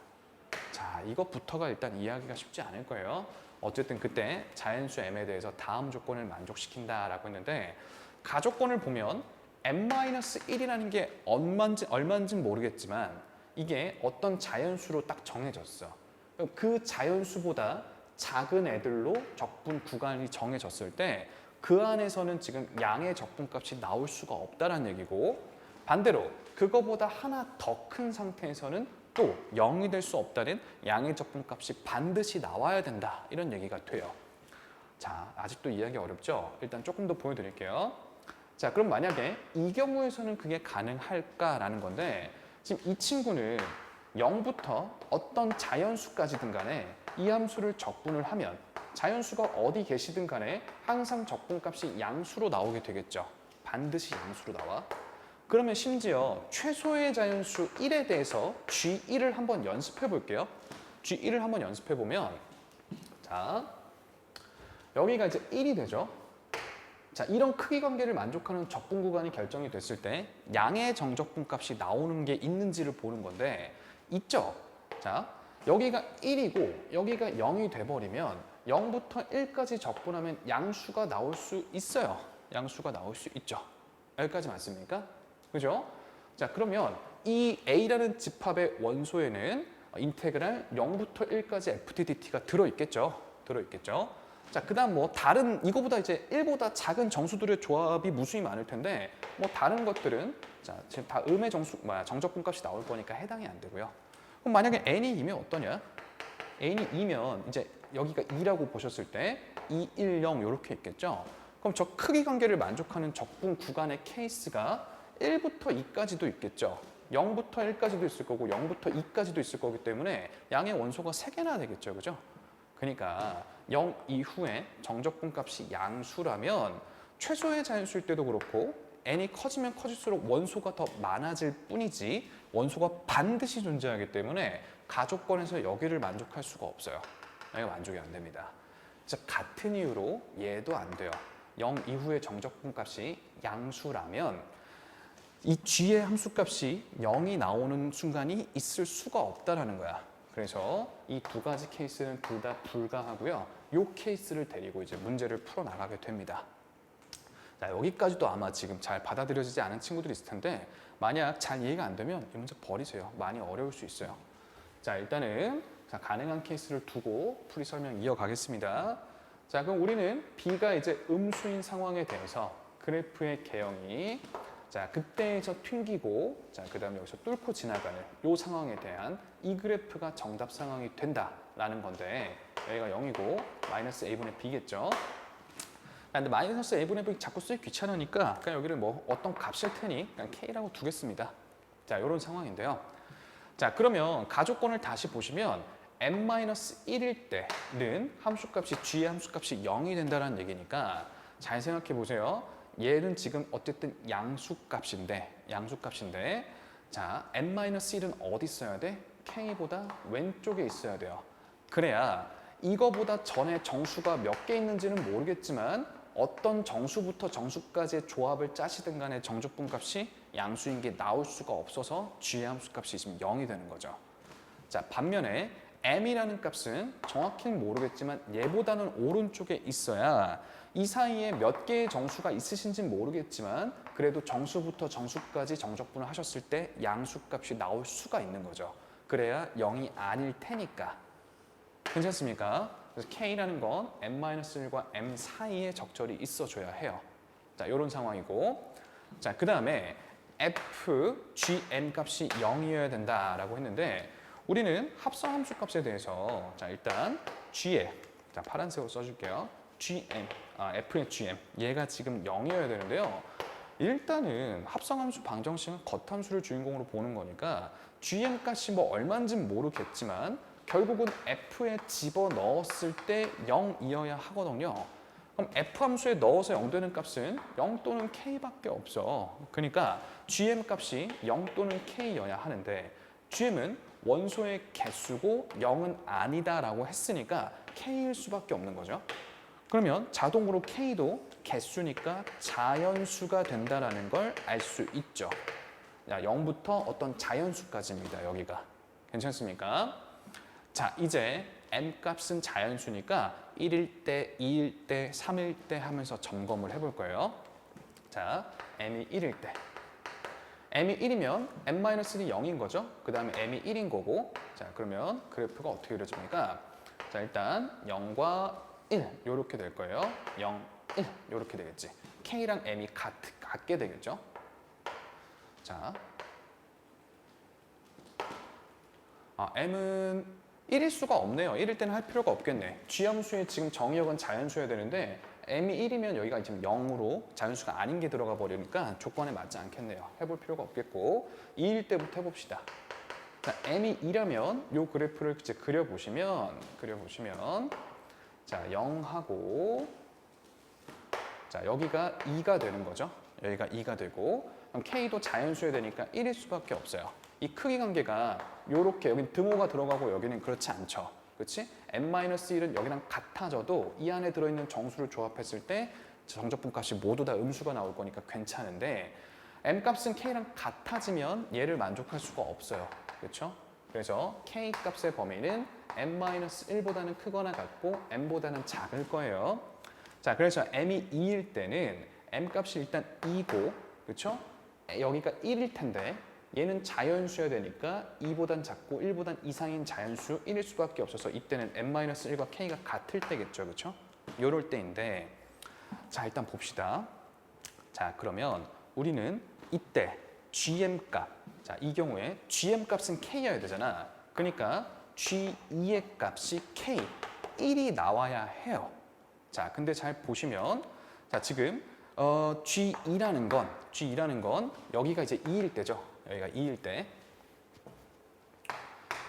자, 이것부터가 일단 이해하기가 쉽지 않을 거예요. 어쨌든 그때 자연수 M에 대해서 다음 조건을 만족시킨다라고 했는데 가조건을 보면 n-1이라는 게 얼마인지는 모르겠지만 이게 어떤 자연수로 딱 정해졌어. 그 자연수보다 작은 애들로 적분 구간이 정해졌을 때 그 안에서는 지금 양의 적분값이 나올 수가 없다는 얘기고 반대로 그거보다 하나 더 큰 상태에서는 또 0이 될 수 없다는 양의 적분값이 반드시 나와야 된다 이런 얘기가 돼요. 자, 아직도 이해하기 어렵죠? 일단 조금 더 보여드릴게요. 자, 그럼 만약에 이 경우에서는 그게 가능할까라는 건데 지금 이 친구는 0부터 어떤 자연수까지든 간에 이 함수를 적분을 하면 자연수가 어디 계시든 간에 항상 적분값이 양수로 나오게 되겠죠. 반드시 양수로 나와. 그러면 심지어 최소의 자연수 1에 대해서 G1을 한번 연습해 볼게요. G1을 한번 연습해 보면 자, 여기가 이제 1이 되죠. 자, 이런 크기 관계를 만족하는 적분 구간이 결정이 됐을 때 양의 정적분 값이 나오는 게 있는지를 보는 건데 있죠. 자, 여기가 1이고 여기가 0이 돼버리면 0부터 1까지 적분하면 양수가 나올 수 있어요. 양수가 나올 수 있죠. 여기까지 맞습니까? 그죠? 자, 그러면 이 A라는 집합의 원소에는 인테그랄 0부터 1까지 FTDT가 들어있겠죠. 들어있겠죠. 자, 그 다음 뭐 다른 이거보다 이제 1보다 작은 정수들의 조합이 무수히 많을 텐데 뭐 다른 것들은 자, 지금 다 음의 정적분 값이 나올 거니까 해당이 안 되고요. 그럼 만약에 n이 2면 어떠냐? n이 2면 이제 여기가 2라고 보셨을 때 2, 1, 0 이렇게 있겠죠? 그럼 저 크기 관계를 만족하는 적분 구간의 케이스가 1부터 2까지도 있겠죠? 0부터 1까지도 있을 거고 0부터 2까지도 있을 거기 때문에 양의 원소가 3개나 되겠죠, 그죠? 그러니까 0 이후에 정적분 값이 양수라면 최소의 자연수일 때도 그렇고 n이 커지면 커질수록 원소가 더 많아질 뿐이지 원소가 반드시 존재하기 때문에 가조건에서 여기를 만족할 수가 없어요. 여기가 만족이 안 됩니다. 즉 같은 이유로 얘도 안 돼요. 0 이후의 정적분 값이 양수라면 이 g의 함수값이 0이 나오는 순간이 있을 수가 없다라는 거야. 그래서 이 두 가지 케이스는 둘 다 불가하고요. 이 케이스를 데리고 이제 문제를 풀어 나가게 됩니다. 자, 여기까지도 아마 지금 잘 받아들여지지 않은 친구들이 있을 텐데 만약 잘 이해가 안 되면 이 문제 버리세요. 많이 어려울 수 있어요. 자, 일단은 자, 가능한 케이스를 두고 풀이 설명 이어가겠습니다. 자, 그럼 우리는 B가 이제 음수인 상황에 대해서 그래프의 개형이 자, 그때에서 튕기고 자, 그다음에 여기서 뚫고 지나가는 이 상황에 대한 이 그래프가 정답 상황이 된다라는 건데 여기가 0이고 마이너스 a분의 b겠죠. 근데 마이너스 a분의 b 자꾸 쓰기 귀찮으니까 그냥 여기를 뭐 어떤 값일 테니 그냥 k라고 두겠습니다. 자, 이런 상황인데요. 자, 그러면 가조건을 다시 보시면 n-1일 때는 함수값이 g의 함수값이 0이 된다는 얘기니까 잘 생각해 보세요. 얘는 지금 어쨌든 양수값인데 자, n-1은 어디 있어야 돼? k보다 왼쪽에 있어야 돼요. 그래야 이거보다 전에 정수가 몇 개 있는지는 모르겠지만 어떤 정수부터 정수까지의 조합을 짜시든 간에 정적분 값이 양수인 게 나올 수가 없어서 g의 함수 값이 지금 0이 되는 거죠. 자, 반면에 m이라는 값은 정확히는 모르겠지만 얘보다는 오른쪽에 있어야 이 사이에 몇 개의 정수가 있으신지는 모르겠지만 그래도 정수부터 정수까지 정적분을 하셨을 때 양수값이 나올 수가 있는 거죠. 그래야 0이 아닐 테니까. 괜찮습니까? 그래서 K라는 건 m-1과 m 사이에 적절히 있어줘야 해요. 자, 이런 상황이고. 자, 그 다음에 f, gn 값이 0이어야 된다라고 했는데 우리는 합성함수 값에 대해서 자, 일단 g에 자, 파란색으로 써줄게요. gm, f의 gm 얘가 지금 0이어야 되는데요. 일단은 합성함수 방정식은 겉함수를 주인공으로 보는 거니까 gm 값이 뭐 얼마인지는 모르겠지만 결국은 f에 집어넣었을 때 0이어야 하거든요. 그럼 f 함수에 넣어서 0 되는 값은 0 또는 k밖에 없어. 그러니까 gm 값이 0 또는 k여야 하는데 gm은 원소의 개수고 0은 아니다라고 했으니까 k일 수밖에 없는 거죠. 그러면 자동으로 k도 개수니까 자연수가 된다는 걸 알 수 있죠. 자, 0부터 어떤 자연수까지입니다. 여기가. 괜찮습니까? 자, 이제 m 값은 자연수니까 1일 때, 2일 때, 3일 때 하면서 점검을 해볼 거예요. 자, m이 1일 때. m이 1이면 m-1이 0인 거죠. 그 다음에 m이 1인 거고. 자, 그러면 그래프가 어떻게 그려집니까? 자, 일단 0과 1 이렇게 될 거예요. 0, 1 이렇게 되겠지. k랑 m이 같게 되겠죠. 자, m은 1일 수가 없네요. 1일 때는 할 필요가 없겠네. g함수의 지금 정의역은 자연수여야 되는데 m이 1이면 여기가 지금 0으로 자연수가 아닌 게 들어가 버리니까 조건에 맞지 않겠네요. 해볼 필요가 없겠고 2일 때부터 해봅시다. 자, m이 2라면 이 그래프를 이제 그려보시면 자, 0하고 자, 여기가 2가 되는 거죠. 여기가 2가 되고 그럼 k도 자연수여야 되니까 1일 수밖에 없어요. 이 크기 관계가 이렇게 여긴 등호가 들어가고 여기는 그렇지 않죠. 그렇지? n-1은 여기랑 같아져도 이 안에 들어있는 정수를 조합했을 때 정적분 값이 모두 다 음수가 나올 거니까 괜찮은데 m 값은 k랑 같아지면 얘를 만족할 수가 없어요. 그렇죠? 그래서 k 값의 범위는 n-1보다는 크거나 같고 m보다는 작을 거예요. 자, 그래서 m이 2일 때는 m 값이 일단 2고 그렇죠? 여기가 1일 텐데 얘는 자연수여야 되니까 2보단 작고 1보단 이상인 자연수 1일 수밖에 없어서 이때는 n-1과 k가 같을 때겠죠. 그렇죠? 요럴 때인데 자, 일단 봅시다. 자, 그러면 우리는 이때 gm 값 자, 이 경우에 gm 값은 k여야 되잖아. 그러니까 g2의 값이 k 1이 나와야 해요. 자, 근데 잘 보시면 자, 지금 G2라는 건 여기가 이제 2일 때죠. 여기가 2일 때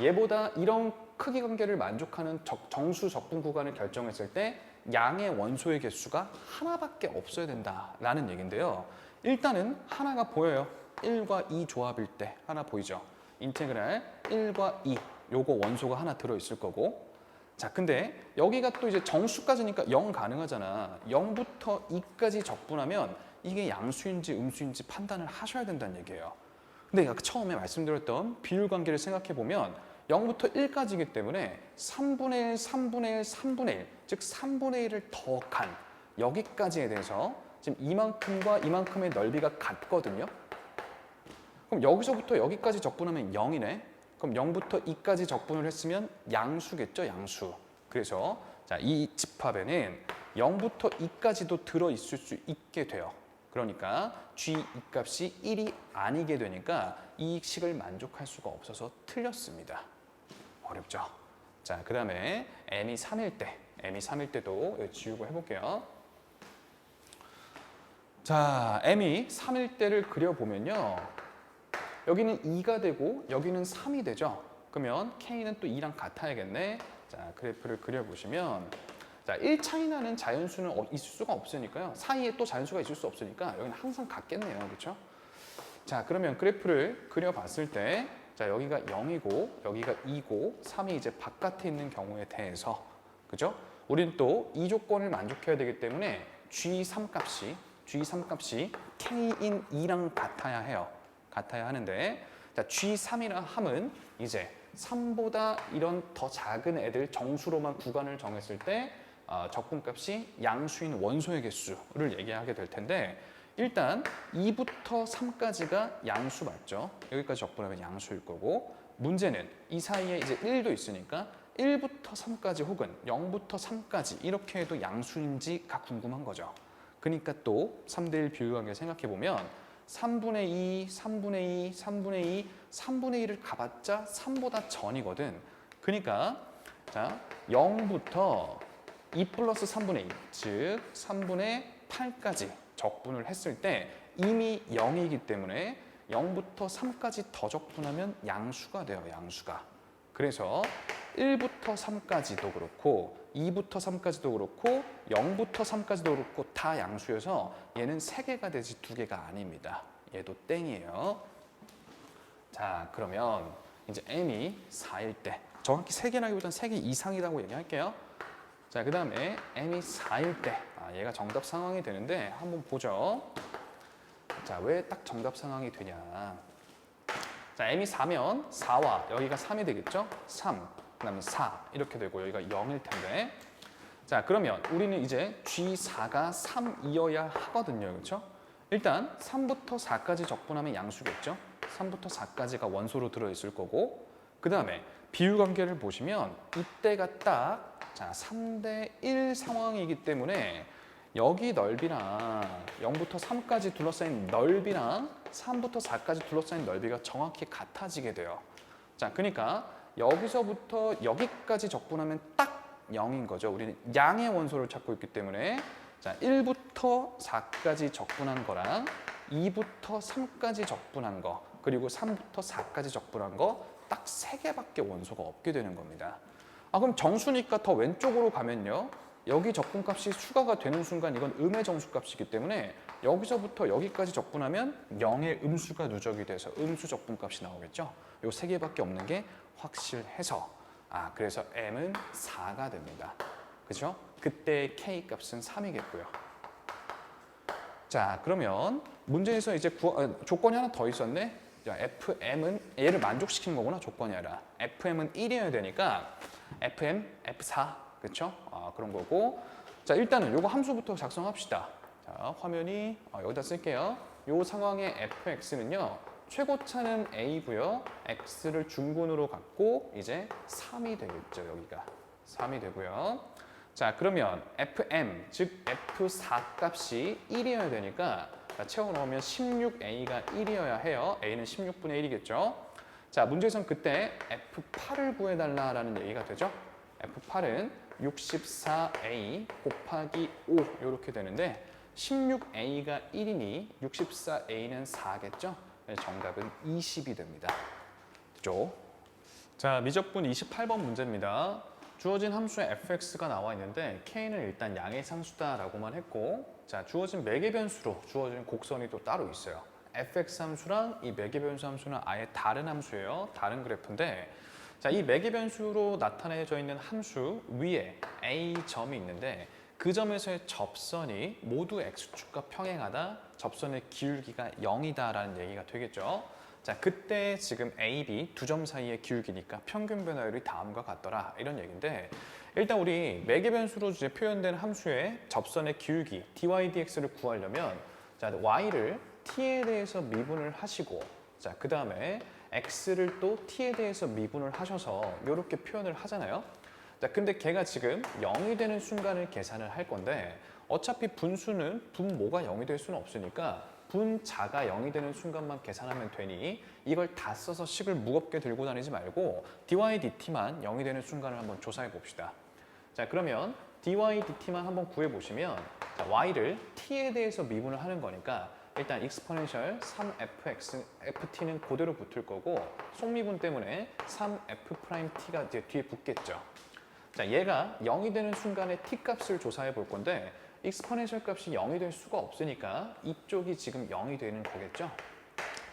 얘보다 이런 크기 관계를 만족하는 정수 적분 구간을 결정했을 때 양의 원소의 개수가 하나밖에 없어야 된다라는 얘기인데요. 일단은 하나가 보여요. 1과 2 조합일 때 하나 보이죠. 인테그랄 1과 2 요거 원소가 하나 들어있을 거고 자, 근데 여기가 또 이제 정수까지니까 0 가능하잖아. 0부터 2까지 적분하면 이게 양수인지 음수인지 판단을 하셔야 된다는 얘기예요. 근데 아까 처음에 말씀드렸던 비율 관계를 생각해 보면 0부터 1까지이기 때문에 3분의 1, 3분의 1, 3분의 1, 즉 3분의 1을 더한 여기까지에 대해서 지금 이만큼과 이만큼의 넓이가 같거든요. 그럼 여기서부터 여기까지 적분하면 0이네. 그럼 0부터 2까지 적분을 했으면 양수겠죠, 양수. 그래서 자, 이 집합에는 0부터 2까지도 들어있을 수 있게 돼요. 그러니까 G2 값이 1이 아니게 되니까 이 식을 만족할 수가 없어서 틀렸습니다. 어렵죠? 자, 그 다음에 m이 3일 때도 여기 지우고 해볼게요. 자, m이 3일 때를 그려보면요. 여기는 2가 되고 여기는 3이 되죠. 그러면 k는 또 2랑 같아야겠네. 자, 그래프를 그려보시면 자, 1차이 나는 자연수는 있을 수가 없으니까요. 사이에 또 자연수가 있을 수 없으니까 여기는 항상 같겠네요. 그렇죠? 자, 그러면 그래프를 그려봤을 때 자, 여기가 0이고 여기가 2고 3이 이제 바깥에 있는 경우에 대해서 그죠? 우리는 또 이 조건을 만족해야 되기 때문에 G3 값이 K인 2랑 같아야 해요. 같아야 하는데 자, G3이라 함은 이제 3보다 이런 더 작은 애들 정수로만 구간을 정했을 때 적분값이 양수인 원소의 개수를 얘기하게 될 텐데 일단 2부터 3까지가 양수 맞죠? 여기까지 적분하면 양수일 거고 문제는 이 사이에 이제 1도 있으니까 1부터 3까지 혹은 0부터 3까지 이렇게 해도 양수인지가 궁금한 거죠. 그러니까 또 3대1 비율관계 생각해 보면 3분의 2, 3분의 2, 3분의 2, 3분의 1을 가봤자 3보다 전이거든. 그러니까 자 0부터 2 플러스 3분의 2, 즉 3분의 8까지 적분을 했을 때 이미 0이기 때문에 0부터 3까지 더 적분하면 양수가 돼요. 양수가. 그래서 1부터 3까지도 그렇고 2부터 3까지도 그렇고 0부터 3까지도 그렇고 다 양수여서 얘는 3개가 되지 2개가 아닙니다. 얘도 땡이에요. 자, 그러면 이제 m이 4일 때 정확히 3개라기보다는 3개 이상이라고 얘기할게요. 자, 그 다음에 m이 4일 때 얘가 정답 상황이 되는데 한번 보죠. 자, 왜 딱 정답 상황이 되냐. 자, m이 4면 4와 여기가 3이 되겠죠? 3, 그 다음에 4 이렇게 되고 여기가 0일 텐데 자, 그러면 우리는 이제 G4가 3이어야 하거든요. 그렇죠? 일단 3부터 4까지 적분하면 양수겠죠? 3부터 4까지가 원소로 들어있을 거고 그 다음에 비율관계를 보시면 이때가 딱 자, 3대 1 상황이기 때문에 여기 넓이랑 0부터 3까지 둘러싸인 넓이랑 3부터 4까지 둘러싸인 넓이가 정확히 같아지게 돼요. 자, 그러니까 여기서부터 여기까지 적분하면 딱 0인 거죠. 우리는 양의 원소를 찾고 있기 때문에 자, 1부터 4까지 적분한 거랑 2부터 3까지 적분한 거 그리고 3부터 4까지 적분한 거 딱 3개밖에 원소가 없게 되는 겁니다. 그럼 정수니까 더 왼쪽으로 가면요. 여기 적분값이 추가가 되는 순간 이건 음의 정수값이기 때문에 여기서부터 여기까지 적분하면 0의 음수가 누적이 돼서 음수 적분값이 나오겠죠. 요 3개밖에 없는 게 확실해서 그래서 m은 4가 됩니다. 그죠? 그때 k 값은 3이겠고요. 자, 그러면 문제에서 이제 조건이 하나 더 있었네. 자, fm은 얘를 만족시키는 거구나. 조건이 아니라 fm은 1이어야 되니까 fm, f4 그렇죠? 그런 거고 자, 일단은 요거 함수부터 작성합시다. 자, 화면이 여기다 쓸게요. 요 상황의 fx는요. 최고차는 a고요. x를 중근으로 갖고 이제 3이 되겠죠. 여기가 3이 되고요. 자, 그러면 fm 즉 f4 값이 1이어야 되니까 채워 넣으면 16a가 1이어야 해요. a는 16분의 1이겠죠. 자, 문제에서는 그때 f8을 구해달라라는 얘기가 되죠. f8은 64a 곱하기 5 이렇게 되는데 16a가 1이니 64a는 4겠죠. 정답은 20이 됩니다. 됐죠? 자, 미적분 28번 문제입니다. 주어진 함수에 fx가 나와 있는데 k는 일단 양의 상수다라고만 했고 자, 주어진 매개변수로 주어진 곡선이 또 따로 있어요. fx 함수랑 이 매개변수 함수는 아예 다른 함수예요. 다른 그래프인데 자, 이 매개변수로 나타내져 있는 함수 위에 a 점이 있는데 그 점에서의 접선이 모두 x축과 평행하다. 접선의 기울기가 0이다라는 얘기가 되겠죠. 자, 그때 지금 A, B 두 점 사이의 기울기니까 평균 변화율이 다음과 같더라 이런 얘기인데 일단 우리 매개변수로 이제 표현된 함수의 접선의 기울기 dy dx를 구하려면 자, y를 t에 대해서 미분을 하시고 자, 그 다음에 x를 또 t에 대해서 미분을 하셔서 이렇게 표현을 하잖아요. 자, 근데 걔가 지금 0이 되는 순간을 계산을 할 건데 어차피 분수는 분모가 0이 될 수는 없으니까 분자가 0이 되는 순간만 계산하면 되니 이걸 다 써서 식을 무겁게 들고 다니지 말고 dy dt만 0이 되는 순간을 한번 조사해 봅시다. 자, 그러면 dy dt만 한번 구해 보시면 자, y를 t에 대해서 미분을 하는 거니까 일단 exponential 3fx, ft는 그대로 붙을 거고 속미분 때문에 3f't가 이제 뒤에 붙겠죠. 자, 얘가 0이 되는 순간에 t값을 조사해 볼 건데 익스포넨셜 값이 0이 될 수가 없으니까 이쪽이 지금 0이 되는 거겠죠?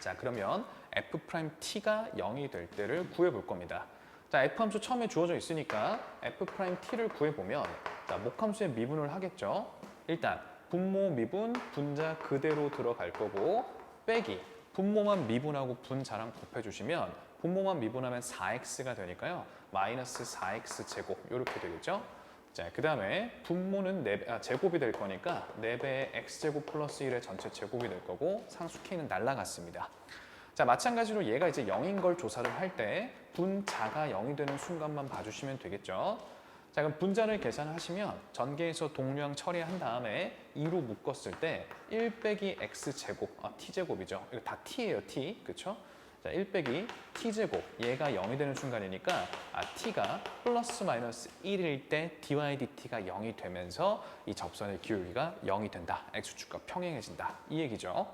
자, 그러면 f't가 0이 될 때를 구해 볼 겁니다. 자, f함수 처음에 주어져 있으니까 f't를 구해보면 자, 목함수의 미분을 하겠죠? 일단 분모 미분, 분자 그대로 들어갈 거고 빼기 분모만 미분하고 분자랑 곱해주시면 분모만 미분하면 4x가 되니까요. 마이너스 4x 제곱 이렇게 되겠죠? 자, 그 다음에 분모는 제곱이 될 거니까 4배의 x제곱 플러스 1의 전체 제곱이 될 거고 상수 k는 날라갔습니다. 자, 마찬가지로 얘가 이제 0인 걸 조사를 할 때 분자가 0이 되는 순간만 봐주시면 되겠죠. 자, 그럼 분자를 계산하시면 전개해서 동류항 처리한 다음에 2로 묶었을 때 1 빼기 x제곱, t제곱이죠. 이거 다 t예요, t. 그쵸? 자, 1 빼기 t제곱, 얘가 0이 되는 순간이니까 t가 플러스 마이너스 1일 때 dy dt가 0이 되면서 이 접선의 기울기가 0이 된다. x축과 평행해진다. 이 얘기죠.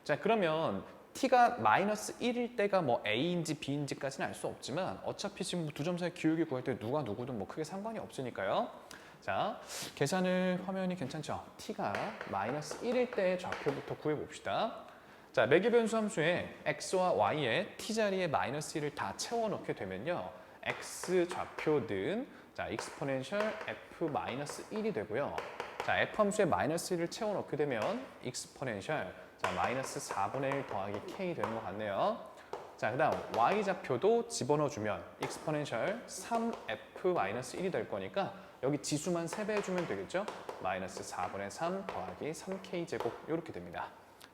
자, 그러면 t가 마이너스 1일 때가 뭐 a인지 b인지까지는 알 수 없지만 어차피 지금 두 점 사이 기울기 구할 때 누가 누구든 뭐 크게 상관이 없으니까요. 자, 계산을 화면이 괜찮죠? t가 마이너스 1일 때의 좌표부터 구해봅시다. 자, 매개 변수 함수에 x와 y에 t자리에 마이너스 1을 다 채워넣게 되면요. x 좌표는 자, 익스포넨셜 f 마이너스 1이 되고요. 자, f 함수에 마이너스 1을 채워넣게 되면 익스포넨셜 자, 마이너스 4분의 1 더하기 k 되는 것 같네요. 자, 그 다음 y좌표도 집어넣어주면 익스포넨셜 3f 마이너스 1이 될 거니까 여기 지수만 3배 해주면 되겠죠? 마이너스 4분의 3 더하기 3k 제곱 이렇게 됩니다.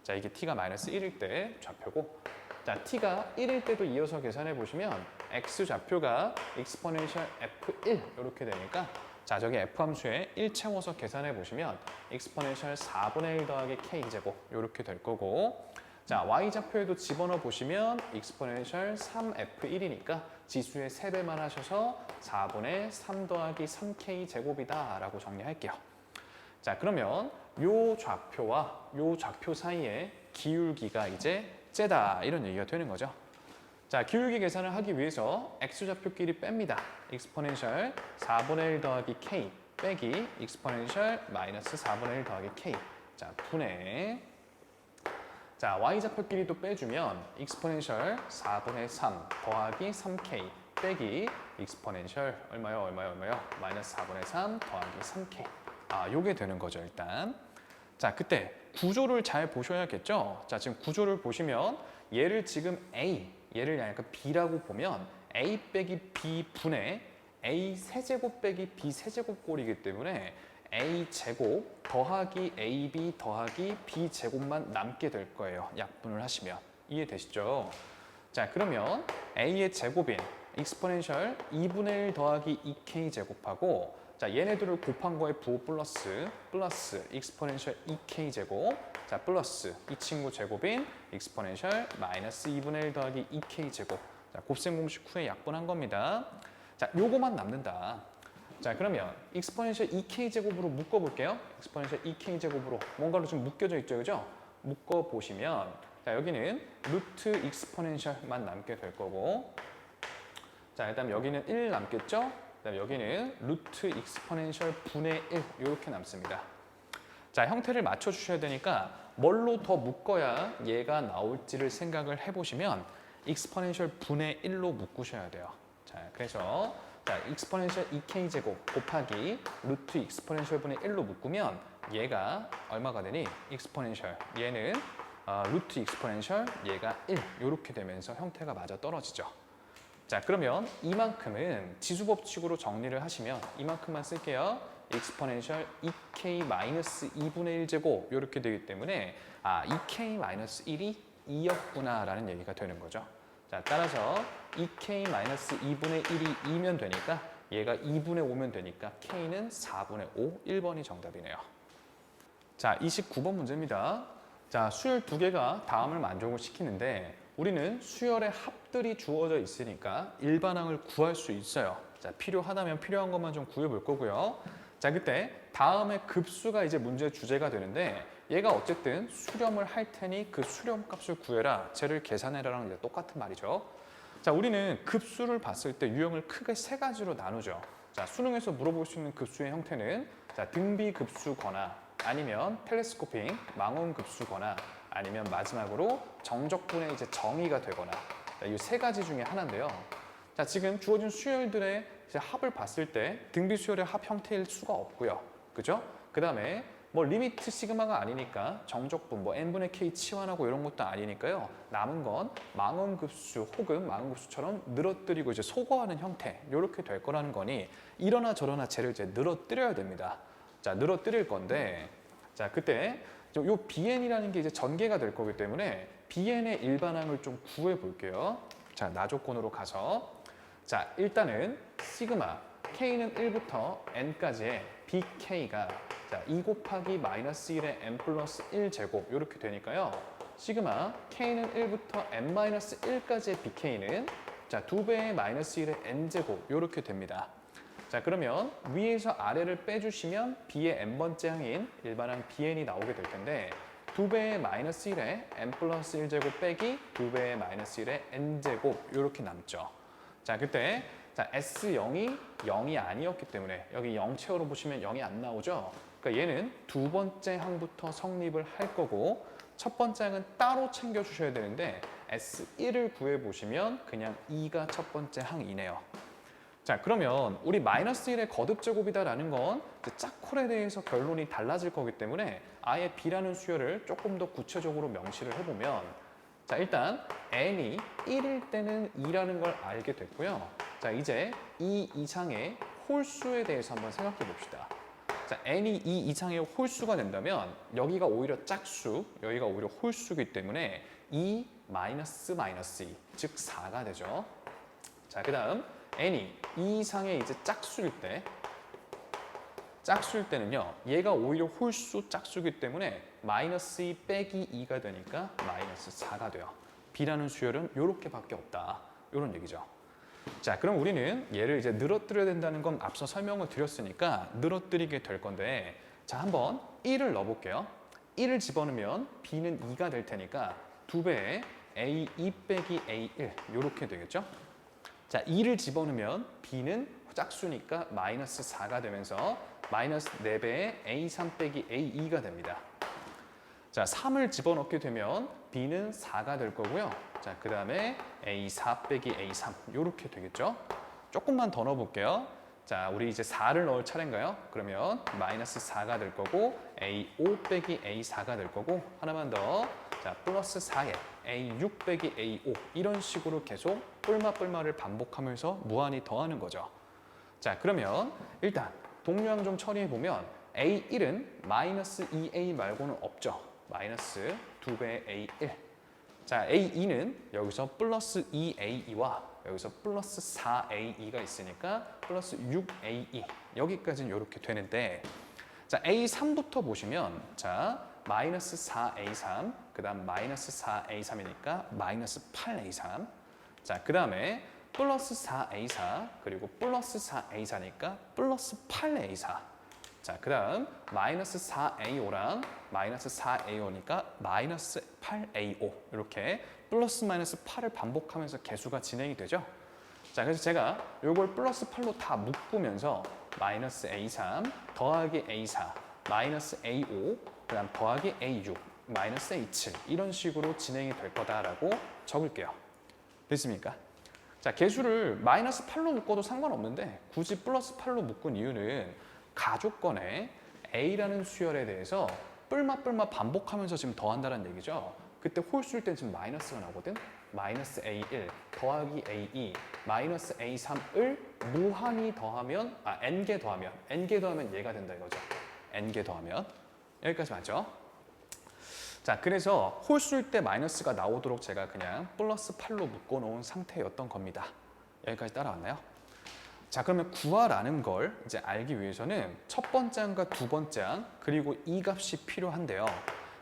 자, 이게 t가 마이너스 1일 때 좌표고 자, t가 1일 때도 이어서 계산해 보시면 x 좌표가 익스포넨셜 f1 이렇게 되니까 자, 저기 f 함수에 1 채워서 계산해 보시면 익스포넨셜 4분의 1 더하기 k 제곱 이렇게 될 거고 자, y 좌표에도 집어넣어 보시면 익스포넨셜 3f1이니까 지수의 3배만 하셔서 4분의 3 더하기 3k 제곱이다 라고 정리할게요. 자, 그러면 요 좌표와 요 좌표 사이에 기울기가 이제 째다 이런 얘기가 되는 거죠. 자, 기울기 계산을 하기 위해서 x좌표끼리 뺍니다. 익스포넨셜 4분의 1 더하기 k 빼기 익스포넨셜 마이너스 4분의 1 더하기 k 자, 분의 자, y좌표끼리도 빼주면 익스포넨셜 4분의 3 더하기 3k 빼기 익스포넨셜 얼마요? 마이너스 4분의 3 더하기 3k 요게 되는 거죠, 일단. 자, 그때 구조를 잘 보셔야겠죠? 자, 지금 구조를 보시면 얘를 지금 얘를 약간 b라고 보면 a 빼기 b 분의 a 세제곱 빼기 b 세제곱 꼴이기 때문에 a 제곱 더하기 ab 더하기 b 제곱만 남게 될 거예요. 약분을 하시면. 이해되시죠? 자, 그러면 a의 제곱인 익스포넨셜 2분의 1 더하기 2k 제곱하고 자, 얘네들을 곱한 거에 부호 플러스 익스포넨셜 2k 제곱 자, 플러스 이 친구 제곱인 익스포넨셜 마이너스 2분의 1 더하기 2k 제곱 자, 곱셈 공식 후에 약분한 겁니다. 자, 요거만 남는다. 자, 그러면 익스포넨셜 2k 제곱으로 묶어 볼게요. 익스포넨셜 2k 제곱으로 뭔가로 좀 묶여져 있죠, 그죠? 묶어 보시면 자, 여기는 루트 익스포넨셜만 남게 될 거고 자, 일단 여기는 1 남겠죠? 그다음에 여기는 루트 익스포넨셜 분의 1 이렇게 남습니다. 자, 형태를 맞춰 주셔야 되니까 뭘로 더 묶어야 얘가 나올지를 생각을 해보시면 익스포넨셜 분의 1로 묶으셔야 돼요. 자, 그래서 자, 익스포넨셜 2k 제곱 곱하기 루트 익스포넨셜 분의 1로 묶으면 얘가 얼마가 되니? 익스포넨셜 얘는 루트 익스포넨셜 얘가 1 이렇게 되면서 형태가 맞아 떨어지죠. 자, 그러면 이만큼은 지수법칙으로 정리를 하시면 이만큼만 쓸게요. 익스포넨셜 2k 마이너스 2분의 1 제곱 이렇게 되기 때문에 2k 마이너스 1이 2였구나 라는 얘기가 되는 거죠. 자, 따라서 2k 마이너스 2분의 1이 2면 되니까 얘가 2분의 5면 되니까 k는 4분의 5, 1번이 정답이네요. 자, 29번 문제입니다. 자, 수열 두 개가 다음을 만족을 시키는데 우리는 수열의 합들이 주어져 있으니까 일반항을 구할 수 있어요. 자, 필요하다면 필요한 것만 좀 구해볼 거고요. 자, 그때 다음에 급수가 이제 문제 주제가 되는데 얘가 어쨌든 수렴을 할 테니 그 수렴 값을 구해라, 쟤를 계산해라랑 이제 똑같은 말이죠. 자, 우리는 급수를 봤을 때 유형을 크게 세 가지로 나누죠. 자, 수능에서 물어볼 수 있는 급수의 형태는 자, 등비급수거나 아니면 텔레스코핑, 망원급수거나 아니면 마지막으로 정적분의 이제 정의가 되거나 이 세 가지 중에 하나인데요. 자, 지금 주어진 수열들의 이제 합을 봤을 때 등비수열의 합 형태일 수가 없고요. 그죠? 그 다음에 뭐 리미트 시그마가 아니니까 정적분 뭐 n분의 k 치환하고 이런 것도 아니니까요. 남은 건 망원급수 혹은 망원급수처럼 늘어뜨리고 이제 소거하는 형태 이렇게 될 거라는 거니 이러나 저러나 쟤를 이제 늘어뜨려야 됩니다. 자, 늘어뜨릴 건데 자, 그때 요 bn이라는 게 이제 전개가 될 거기 때문에 bn의 일반항을 좀 구해 볼게요. 자, 나조건으로 가서 자, 일단은 시그마 k는 1부터 n까지의 bk가 자, 2 곱하기 마이너스 1의 n 플러스 1제곱 이렇게 되니까요. 시그마 k는 1부터 n 마이너스 1까지의 bk는 자, 2배의 마이너스 1의 n제곱 이렇게 됩니다. 자, 그러면 위에서 아래를 빼주시면 b의 n번째 항인 일반항 bn이 나오게 될 텐데 2배의 마이너스 1의 n 플러스 1제곱 빼기 2배의 마이너스 1의 n제곱 이렇게 남죠. 자, 그때 자, S0이 0이 아니었기 때문에 여기 0 채워로 보시면 0이 안 나오죠. 그러니까 얘는 두 번째 항부터 성립을 할 거고 첫 번째 항은 따로 챙겨주셔야 되는데 S1을 구해보시면 그냥 2가 첫 번째 항이네요. 자, 그러면 우리 마이너스 1의 거듭제곱이다라는 건 짝콜에 대해서 결론이 달라질 거기 때문에 아예 B라는 수열을 조금 더 구체적으로 명시를 해보면 자, 일단 n이 1일 때는 2라는 걸 알게 됐고요. 자, 이제 이 이상의 홀수에 대해서 한번 생각해 봅시다. 자, n이 이 이상의 홀수가 된다면 여기가 오히려 짝수, 여기가 오히려 홀수이기 때문에 2 마이너스 마이너스 2, 즉 4가 되죠. 자, 그 다음 n이 이 이상의 이제 짝수일 때는요, 얘가 오히려 홀수 짝수이기 때문에 마이너스 2 빼기 2가 되니까 마이너스 4가 돼요. B라는 수열은 이렇게밖에 없다. 이런 얘기죠. 자, 그럼 우리는 얘를 이제 늘어뜨려야 된다는 건 앞서 설명을 드렸으니까 늘어뜨리게 될 건데 자, 한번 1을 넣어볼게요. 1을 집어넣으면 B는 2가 될 테니까 2배의 A2 빼기 A1 이렇게 되겠죠. 자, 2를 집어넣으면 B는 짝수니까 마이너스 4가 되면서 마이너스 4배의 A3 빼기 A2가 됩니다. 자, 3을 집어넣게 되면 B는 4가 될 거고요. 자, 그 다음에 A4 빼기 A3 이렇게 되겠죠. 조금만 더 넣어볼게요. 자, 우리 이제 4를 넣을 차례인가요? 그러면 마이너스 4가 될 거고 A5 빼기 A4가 될 거고 하나만 더. 자, 플러스 4에 A6 빼기 A5 이런 식으로 계속 뿔마뿔마를 반복하면서 무한히 더하는 거죠. 자, 그러면 일단 동류항 좀 처리해보면 A1은 마이너스 2A 말고는 없죠. 마이너스 2배의 A1. 자, A2는 여기서 플러스 2A2와 여기서 플러스 4A2가 있으니까 플러스 6A2. 여기까지는 이렇게 되는데 자, A3부터 보시면 자, 마이너스 4A3, 그 다음 마이너스 4A3이니까 마이너스 8A3. 자, 그 다음에 플러스 4A4 그리고 플러스 4A4니까 플러스 8A4. 자, 그 다음 마이너스 4A5랑 마이너스 4A5니까 마이너스 8A5 이렇게 플러스 마이너스 8을 반복하면서 계수가 진행이 되죠. 자, 그래서 제가 이걸 플러스 8로 다 묶으면서 마이너스 A3 더하기 A4 마이너스 A5 그 다음 더하기 A6 마이너스 A7 이런 식으로 진행이 될 거다라고 적을게요. 됐습니까? 자, 계수를 마이너스 8로 묶어도 상관없는데 굳이 플러스 8로 묶은 이유는 가족권의 A라는 수열에 대해서 뿔맛 반복하면서 지금 더한다는 얘기죠. 그때 홀수일 때 지금 마이너스가 나오거든. 마이너스 A1 더하기 A2 마이너스 A3을 무한히 더하면 n개 더하면 얘가 된다 이거죠. n개 더하면 여기까지 맞죠? 자, 그래서 홀수일 때 마이너스가 나오도록 제가 그냥 플러스 8로 묶어놓은 상태였던 겁니다. 여기까지 따라왔나요? 자, 그러면 구하라는 걸 이제 알기 위해서는 첫 번째 항과 두 번째 항 그리고 이 값이 필요한데요.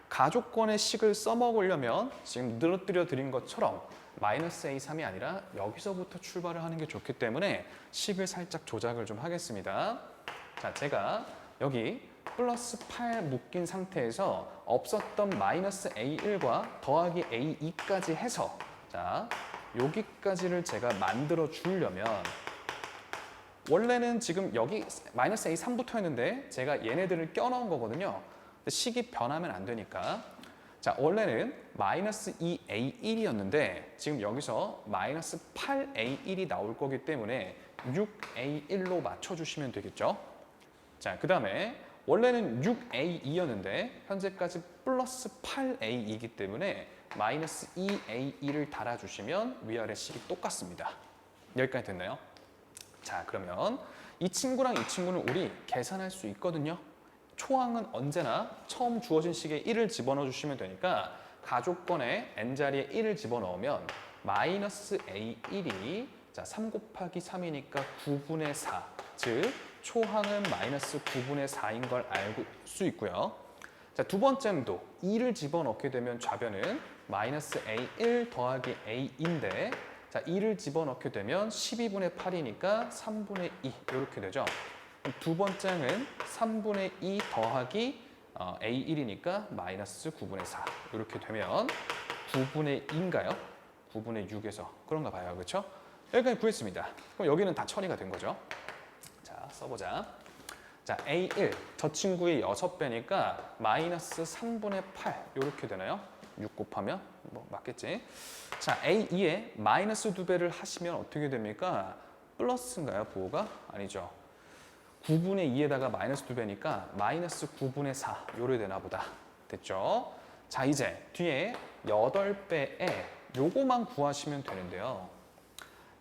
가족권의 식을 써먹으려면 지금 늘어뜨려 드린 것처럼 마이너스 A3이 아니라 여기서부터 출발을 하는 게 좋기 때문에 식을 살짝 조작을 좀 하겠습니다. 자, 제가 여기 플러스 8 묶인 상태에서 없었던 마이너스 A1과 더하기 A2까지 해서 자, 여기까지를 제가 만들어 주려면 원래는 지금 여기 마이너스 A3부터였는데 제가 얘네들을 껴넣은 거거든요. 근데 식이 변하면 안 되니까. 자, 원래는 마이너스 2A1이었는데 지금 여기서 마이너스 8A1이 나올 거기 때문에 6A1로 맞춰주시면 되겠죠. 자, 그 다음에 원래는 6A2였는데 현재까지 플러스 8A2이기 때문에 마이너스 2A2를 달아주시면 위아래 식이 똑같습니다. 여기까지 됐나요? 자, 그러면 이 친구랑 이 친구는 우리 계산할 수 있거든요. 초항은 언제나 처음 주어진 식에 1을 집어넣어 주시면 되니까 가족권에 n자리에 1을 집어넣으면 마이너스 A1이 자, 3 곱하기 3이니까 9분의 4, 즉 초항은 마이너스 9분의 4인 걸 알 수 있고요. 자, 두 번째도 2를 집어넣게 되면 좌변은 마이너스 A1 더하기 A인데 자, 2를 집어넣게 되면 12분의 8이니까 3분의 2 이렇게 되죠. 두 번째는 3분의 2 더하기 A1이니까 마이너스 9분의 4 이렇게 되면 9분의 2인가요? 9분의 6에서 그런가 봐요. 그렇죠? 여기까지 구했습니다. 그럼 여기는 다 처리가 된 거죠. 자, 써보자. 자, A1 저 친구의 6배니까 마이너스 3분의 8 이렇게 되나요? 6 곱하면 뭐 맞겠지? 자, A2에 마이너스 2배를 하시면 어떻게 됩니까? 플러스인가요? 부호가? 아니죠. 9분의 2에다가 마이너스 2배니까 마이너스 9분의 4 요래 되나 보다. 됐죠? 자, 이제 뒤에 8배에 요거만 구하시면 되는데요.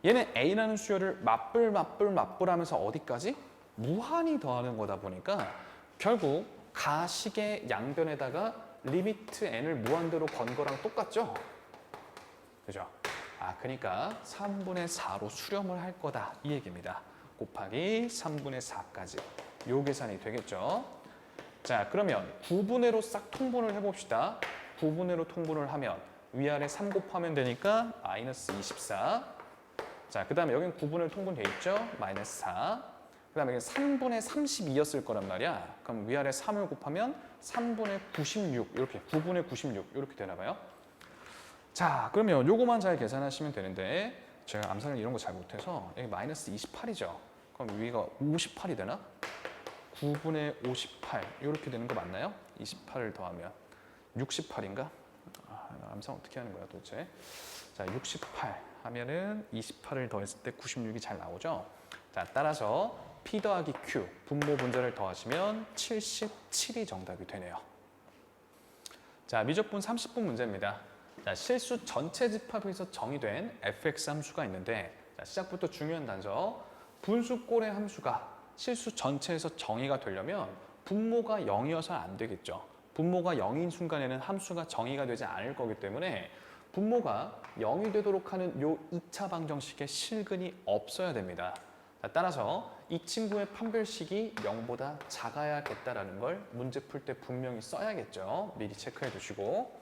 얘는 A라는 수열을 맞불 하면서 어디까지? 무한히 더하는 거다 보니까 결국 가식의 양변에다가 리미트 n을 무한대로 건 거랑 똑같죠? 그죠? 아, 그러니까 3분의 4로 수렴을 할 거다 이 얘기입니다. 곱하기 3분의 4까지 요 계산이 되겠죠? 자, 그러면 9분의로 싹 통분을 해봅시다. 9분의로 통분을 하면 위아래 3 곱하면 되니까 마이너스 24. 자, 그 다음에 여기는 9분의 통분돼 있죠? 마이너스 4. 그 다음에 3분의 32였을 거란 말이야. 그럼 위아래 3을 곱하면 3분의 96 이렇게 9분의 96 이렇게 되나 봐요. 자, 그러면 요거만 잘 계산하시면 되는데 제가 암산을 이런 거 잘 못해서 여기 마이너스 28이죠. 그럼 위가 58이 되나? 9분의 58 이렇게 되는 거 맞나요? 28을 더하면 68인가? 아, 암산 어떻게 하는 거야 도대체? 자, 68 하면은 28을 더했을 때 96이 잘 나오죠. 자, 따라서 P 더하기 Q 분모 분자를 더하시면 77이 정답이 되네요. 자, 미적분 30분 문제입니다. 자, 실수 전체 집합에서 정의된 fx 함수가 있는데 자, 시작부터 중요한 단서. 분수꼴의 함수가 실수 전체에서 정의가 되려면 분모가 0이어서 안 되겠죠. 분모가 0인 순간에는 함수가 정의가 되지 않을 거기 때문에 분모가 0이 되도록 하는 요 2차 방정식에 실근이 없어야 됩니다. 자, 따라서 이 친구의 판별식이 0보다 작아야겠다라는 걸 문제 풀 때 분명히 써야겠죠. 미리 체크해 두시고.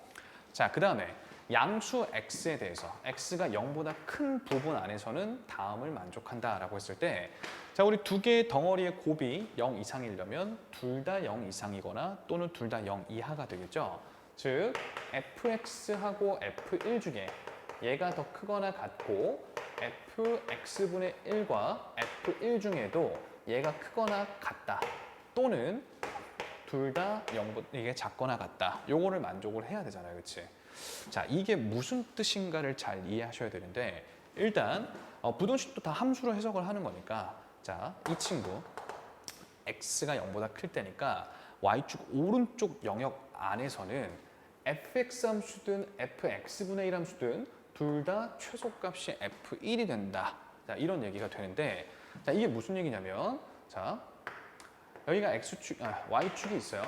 자, 그 다음에 양수 x에 대해서 x가 0보다 큰 부분 안에서는 다음을 만족한다라고 했을 때 자, 우리 두 개의 덩어리의 곱이 0 이상이려면 둘 다 0 이상이거나 또는 둘 다 0 이하가 되겠죠. 즉 fx하고 f1 중에 얘가 더 크거나 같고 fx분의 1과 f1 중에도 얘가 크거나 같다 또는 둘 다 0보다 이게 작거나 같다. 요거를 만족을 해야 되잖아요. 그렇지? 자, 이게 무슨 뜻인가를 잘 이해하셔야 되는데 일단 부동식도 다 함수로 해석을 하는 거니까 자, 이 친구 x가 0보다 클 때니까 y축 오른쪽 영역 안에서는 fx 함수든 fx분의 1 함수든 둘 다 최소값이 f1이 된다. 자, 이런 얘기가 되는데 자, 이게 무슨 얘기냐면 자, 여기가 x축, y축이 있어요.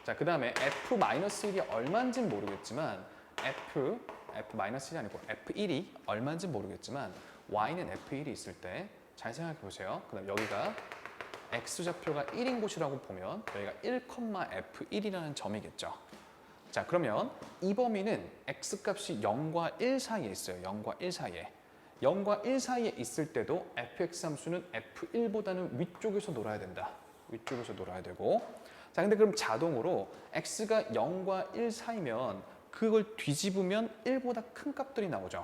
자, 그 다음에 f-1이 얼마인지는 모르겠지만 f-1이 아니고 f1이 얼마인지는 모르겠지만 y는 f1이 있을 때 잘 생각해 보세요. 그 다음 여기가 x좌표가 1인 곳이라고 보면 여기가 1,f1이라는 점이겠죠. 자, 그러면 이 범위는 x값이 0과 1 사이에 있어요. 0과 1 사이에. 0과 1 사이에 있을 때도 fx 함수는 f1보다는 위쪽에서 놀아야 된다. 위쪽에서 놀아야 되고 자, 근데 그럼 자동으로 x가 0과 1 사이면 그걸 뒤집으면 1보다 큰 값들이 나오죠.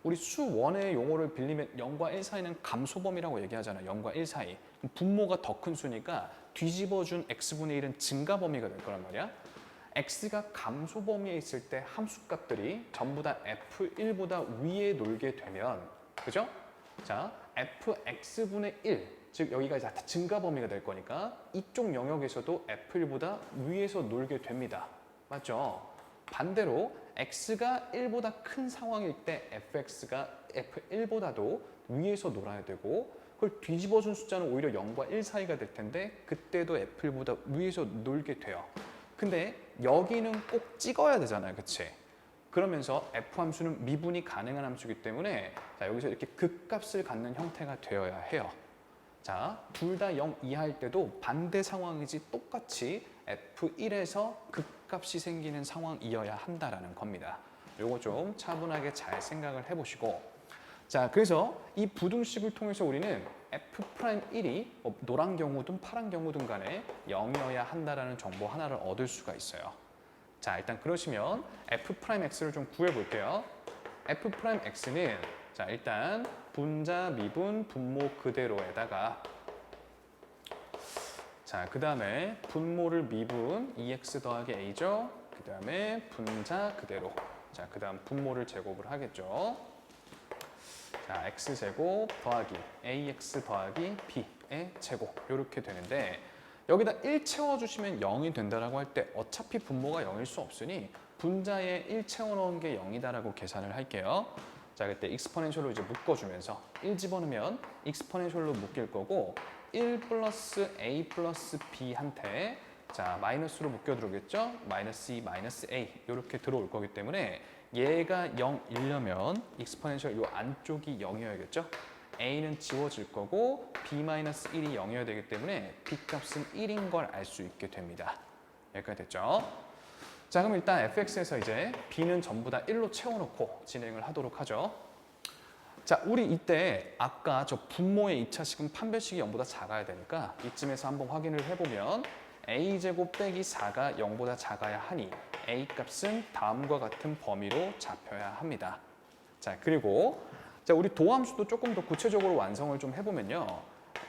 우리 수원의 용어를 빌리면 0과 1 사이는 감소범위라고 얘기하잖아요. 0과 1 사이. 분모가 더 큰 수니까 뒤집어준 x분의 1은 증가범위가 될 거란 말이야. x가 감소범위에 있을 때 함수값들이 전부 다 f1보다 위에 놀게 되면, 그죠? 자, fx분의 1, 즉 여기가 이제 증가범위가 될 거니까 이쪽 영역에서도 f1보다 위에서 놀게 됩니다. 맞죠? 반대로 x가 1보다 큰 상황일 때 fx가 f1보다도 위에서 놀아야 되고, 그걸 뒤집어준 숫자는 오히려 0과 1 사이가 될 텐데 그때도 f1보다 위에서 놀게 돼요. 근데 여기는 꼭 찍어야 되잖아요. 그치? 그러면서 f 함수는 미분이 가능한 함수이기 때문에 자, 여기서 이렇게 극값을 갖는 형태가 되어야 해요. 자, 둘 다 0 이하일 때도 반대 상황이지 똑같이 f1에서 극값이 생기는 상황이어야 한다라는 겁니다. 요거 좀 차분하게 잘 생각을 해보시고, 자, 그래서 이 부등식을 통해서 우리는 f'1이 노란 경우든 파란 경우든 간에 0이어야 한다라는 정보 하나를 얻을 수가 있어요. 자, 일단 그러시면 f'x를 좀 구해볼게요. f'x는 자, 일단 분자, 미분, 분모 그대로에다가 자, 그 다음에 분모를 미분 2x 더하기 a죠. 그 다음에 분자 그대로. 자, 그 다음 분모를 제곱을 하겠죠. 자, x제곱 더하기 ax 더하기 b의 제곱 이렇게 되는데 여기다 1 채워주시면 0이 된다라고 할 때 어차피 분모가 0일 수 없으니 분자에 1 채워넣은 게 0이다라고 계산을 할게요. 자, 그때 익스포넨셜로 이제 묶어주면서 1 집어넣으면 익스포넨셜로 묶일 거고 1 플러스 a 플러스 b한테 자, 마이너스로 묶여들어오겠죠? 마이너스 2, 마이너스 a 이렇게 들어올 거기 때문에 얘가 0이려면 익스포넨셜 요 안쪽이 0이어야겠죠? a는 지워질 거고 b-1이 0이어야 되기 때문에 b값은 1인 걸 알 수 있게 됩니다. 여기까지 됐죠? 자, 그럼 일단 fx에서 이제 b는 전부 다 1로 채워놓고 진행을 하도록 하죠. 자, 우리 이때 아까 저 분모의 2차식은 판별식이 0보다 작아야 되니까 이쯤에서 한번 확인을 해보면 a제곱 빼기 4가 0보다 작아야 하니 a 값은 다음과 같은 범위로 잡혀야 합니다. 자, 그리고 자, 우리 도함수도 조금 더 구체적으로 완성을 좀 해보면요.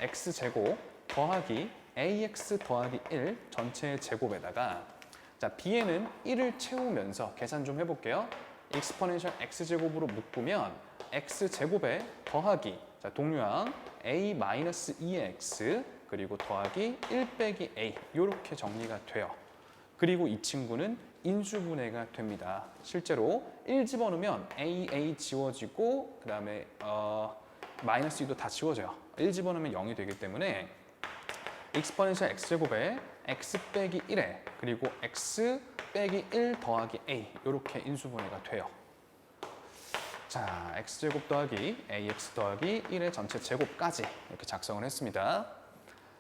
x제곱 더하기 ax 더하기 1 전체의 제곱에다가 자, b에는 1을 채우면서 계산 좀 해볼게요. 익스포넨셜 x제곱으로 묶으면 x제곱에 더하기 자, 동류항 a-2의 x 그리고 더하기 1 빼기 a 이렇게 정리가 돼요. 그리고 이 친구는 인수분해가 됩니다. 실제로 1 집어넣으면 a 지워지고 그 다음에 마이너스 2도 다 지워져요. 1 집어넣으면 0이 되기 때문에 익스포넨셜 x제곱에 x 빼기 1에 그리고 x 빼기 1 더하기 a 이렇게 인수분해가 돼요. 자, x제곱 더하기 ax 더하기 1의 전체 제곱까지 이렇게 작성을 했습니다.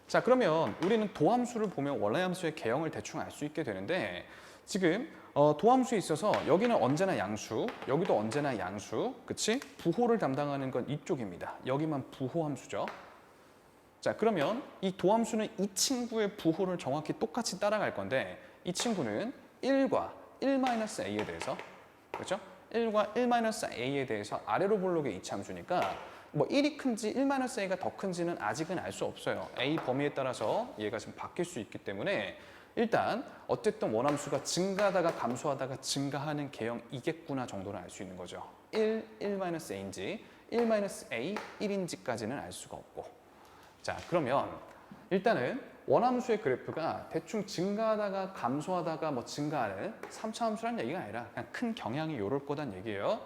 자, 그러면 우리는 도함수를 보면 원래 함수의 개형을 대충 알 수 있게 되는데 지금 도함수에 있어서 여기는 언제나 양수, 여기도 언제나 양수, 그치? 부호를 담당하는 건 이쪽입니다. 여기만 부호함수죠. 자, 그러면 이 도함수는 이 친구의 부호를 정확히 똑같이 따라갈 건데 이 친구는 1과 1-a에 대해서 그렇죠? 1과 1-a에 대해서 아래로 볼록의 이차함수니까 뭐 1이 큰지 1-a가 더 큰지는 아직은 알 수 없어요. a 범위에 따라서 얘가 지금 바뀔 수 있기 때문에 일단 어쨌든 원함수가 증가하다가 감소하다가 증가하는 개형이겠구나 정도는 알 수 있는 거죠. 1-a인지 1-a 1인지까지는 알 수가 없고 자, 그러면 일단은 원함수의 그래프가 대충 증가하다가 감소하다가 뭐 증가하는 3차 함수라는 얘기가 아니라 그냥 큰 경향이 이럴 거란 얘기예요.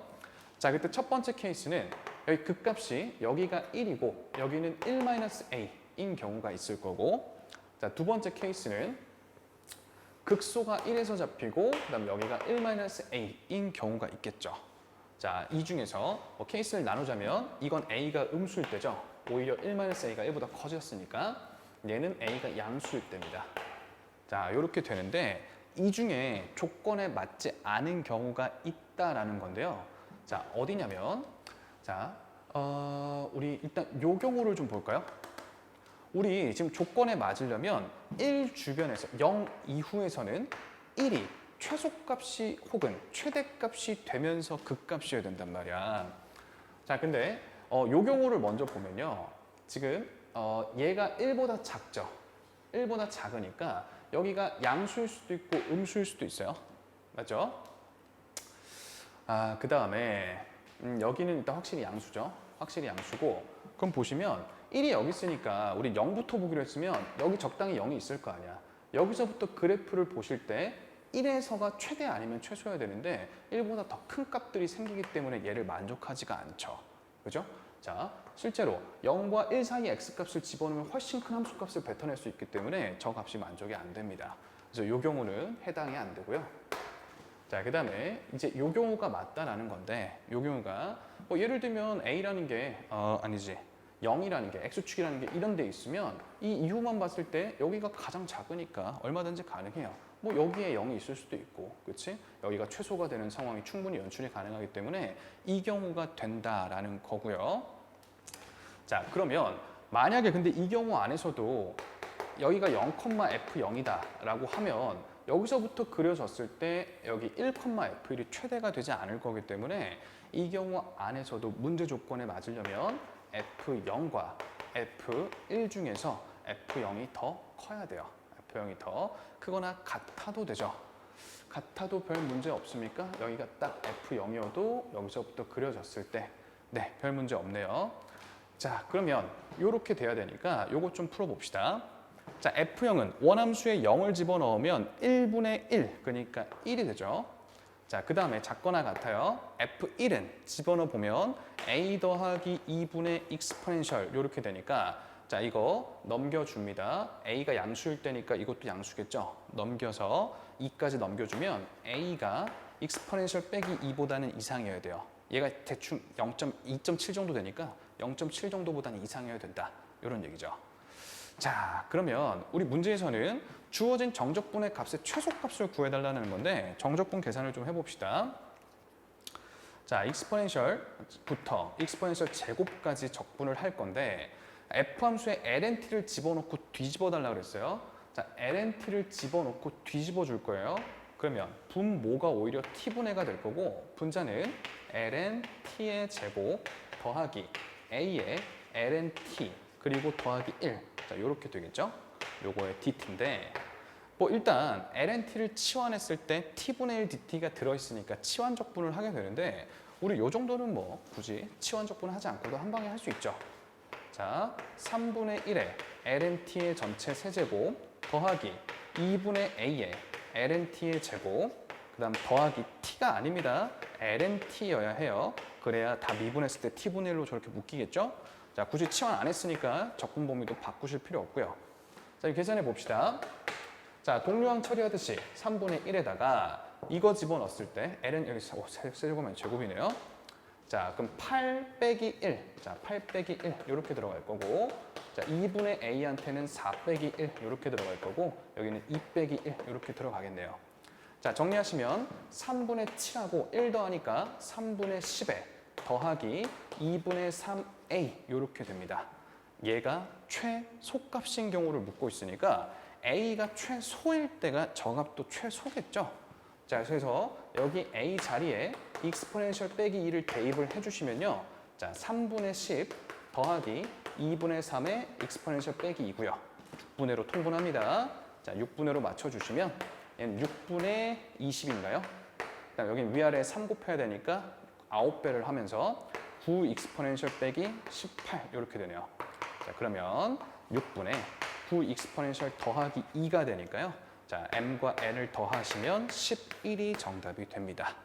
자, 그때 첫 번째 케이스는 여기 극값이 여기가 1이고 여기는 1-a인 경우가 있을 거고 자, 두 번째 케이스는 극소가 1에서 잡히고 그다음 여기가 1-a인 경우가 있겠죠. 자, 이 중에서 뭐 케이스를 나누자면 이건 a가 음수일 때죠. 오히려 1-a가 1보다 커졌으니까 얘는 a가 양수일 때입니다. 자, 이렇게 되는데 이 중에 조건에 맞지 않은 경우가 있다라는 건데요. 자, 어디냐면 자, 우리 일단 요 경우를 좀 볼까요? 우리 지금 조건에 맞으려면 1 주변에서 0 이후에서는 1이 최소값이 혹은 최대값이 되면서 극값이어야 된단 말이야. 자, 근데 요 경우를 먼저 보면요. 지금 얘가 1보다 작죠. 1보다 작으니까 여기가 양수일 수도 있고 음수일 수도 있어요. 맞죠? 아, 그 다음에 여기는 일단 확실히 양수죠. 확실히 양수고 그럼 보시면 1이 여기 있으니까 우리 0부터 보기로 했으면 여기 적당히 0이 있을 거 아니야. 여기서부터 그래프를 보실 때 1에서가 최대 아니면 최소여야 되는데 1보다 더 큰 값들이 생기기 때문에 얘를 만족하지가 않죠. 그죠? 자, 실제로 0과 1 사이 x값을 집어넣으면 훨씬 큰 함수값을 뱉어낼 수 있기 때문에 저 값이 만족이 안 됩니다. 그래서 이 경우는 해당이 안 되고요. 자, 그 다음에 이제 이 경우가 맞다라는 건데 이 경우가 뭐 예를 들면 a라는 게 아니지 0이라는 게 x축이라는 게 이런 데 있으면 이 이유만 봤을 때 여기가 가장 작으니까 얼마든지 가능해요. 뭐 여기에 0이 있을 수도 있고 그렇지? 여기가 최소가 되는 상황이 충분히 연출이 가능하기 때문에 이 경우가 된다라는 거고요. 자, 그러면 만약에 근데 이 경우 안에서도 여기가 0,f0이다 라고 하면 여기서부터 그려졌을 때 여기 1,f1이 최대가 되지 않을 거기 때문에 이 경우 안에서도 문제 조건에 맞으려면 f0과 f1 중에서 f0이 더 커야 돼요. f0이 더 크거나 같아도 되죠. 같아도 별 문제 없습니까? 여기가 딱 f0이어도 여기서부터 그려졌을 때 네, 별 문제 없네요. 자, 그러면 이렇게 돼야 되니까 요거 좀 풀어봅시다. 자, F0은 원함수에 0을 집어넣으면 1분의 1, 그러니까 1이 되죠. 자, 그 다음에 작거나 같아요. F1은 집어넣어보면 A 더하기 2분의 익스포넨셜 이렇게 되니까 자, 이거 넘겨줍니다. A가 양수일 때니까 이것도 양수겠죠. 넘겨서 2까지 넘겨주면 A가 익스포넨셜 빼기 2보다는 이상이어야 돼요. 얘가 대충 2.7 정도 되니까 0.7 정도보다는 이상이어야 된다. 이런 얘기죠. 자, 그러면 우리 문제에서는 주어진 정적분의 값의 최소값을 구해달라는 건데 정적분 계산을 좀 해봅시다. 자, 익스포넨셜부터 익스포넨셜 제곱까지 적분을 할 건데 f 함수에 lnt를 집어넣고 뒤집어 달라고 그랬어요. 자, lnt를 집어넣고 뒤집어 줄 거예요. 그러면 분모가 오히려 t분해가 될 거고 분자는 lnt의 제곱 더하기 a의 lnt 그리고 더하기 1. 자, 이렇게 되겠죠? 요거의 dt인데 뭐 일단 lnt를 치환했을 때 t분의 1 dt가 들어있으니까 치환 적분을 하게 되는데 우리 요 정도는 뭐 굳이 치환 적분을 하지 않고도 한 방에 할 수 있죠. 자, 3분의 1의 lnt의 전체 세제곱 더하기 2분의 a의 lnt의 제곱 그 다음 더하기 t가 아닙니다. lnt여야 해요. 그래야 다 미분했을 때 t분의 1로 저렇게 묶이겠죠? 자, 굳이 치환 안 했으니까 적분 범위도 바꾸실 필요 없고요. 자, 계산해 봅시다. 자, 동류항 처리하듯이 3분의 1에다가 이거 집어넣었을 때 ln 여기 세제곱이면 제곱이네요. 자, 그럼 8 빼기 1. 자, 8 빼기 1 이렇게 들어갈 거고 자, 2분의 a한테는 4 빼기 1 이렇게 들어갈 거고 여기는 2 빼기 1 이렇게 들어가겠네요. 자, 정리하시면 3분의 7하고 1 더하니까 3분의 10에 더하기 2분의 3a 이렇게 됩니다. 얘가 최소값인 경우를 묻고 있으니까 a가 최소일 때가 저 값도 최소겠죠. 자, 그래서 여기 a 자리에 익스포넨셜 빼기 2를 대입을 해주시면요. 자, 3분의 10 더하기 2분의 3의 익스포넨셜 빼기 2고요. 6분의로 통분합니다. 자, 6분의로 맞춰주시면 얘는 6분의 20인가요? 그다음 여기 위아래 3 곱해야 되니까 9배를 하면서 9 익스포넨셜 빼기 18 이렇게 되네요. 자, 그러면 6분의 9 익스포넨셜 더하기 2가 되니까요. 자, m과 n을 더하시면 11이 정답이 됩니다.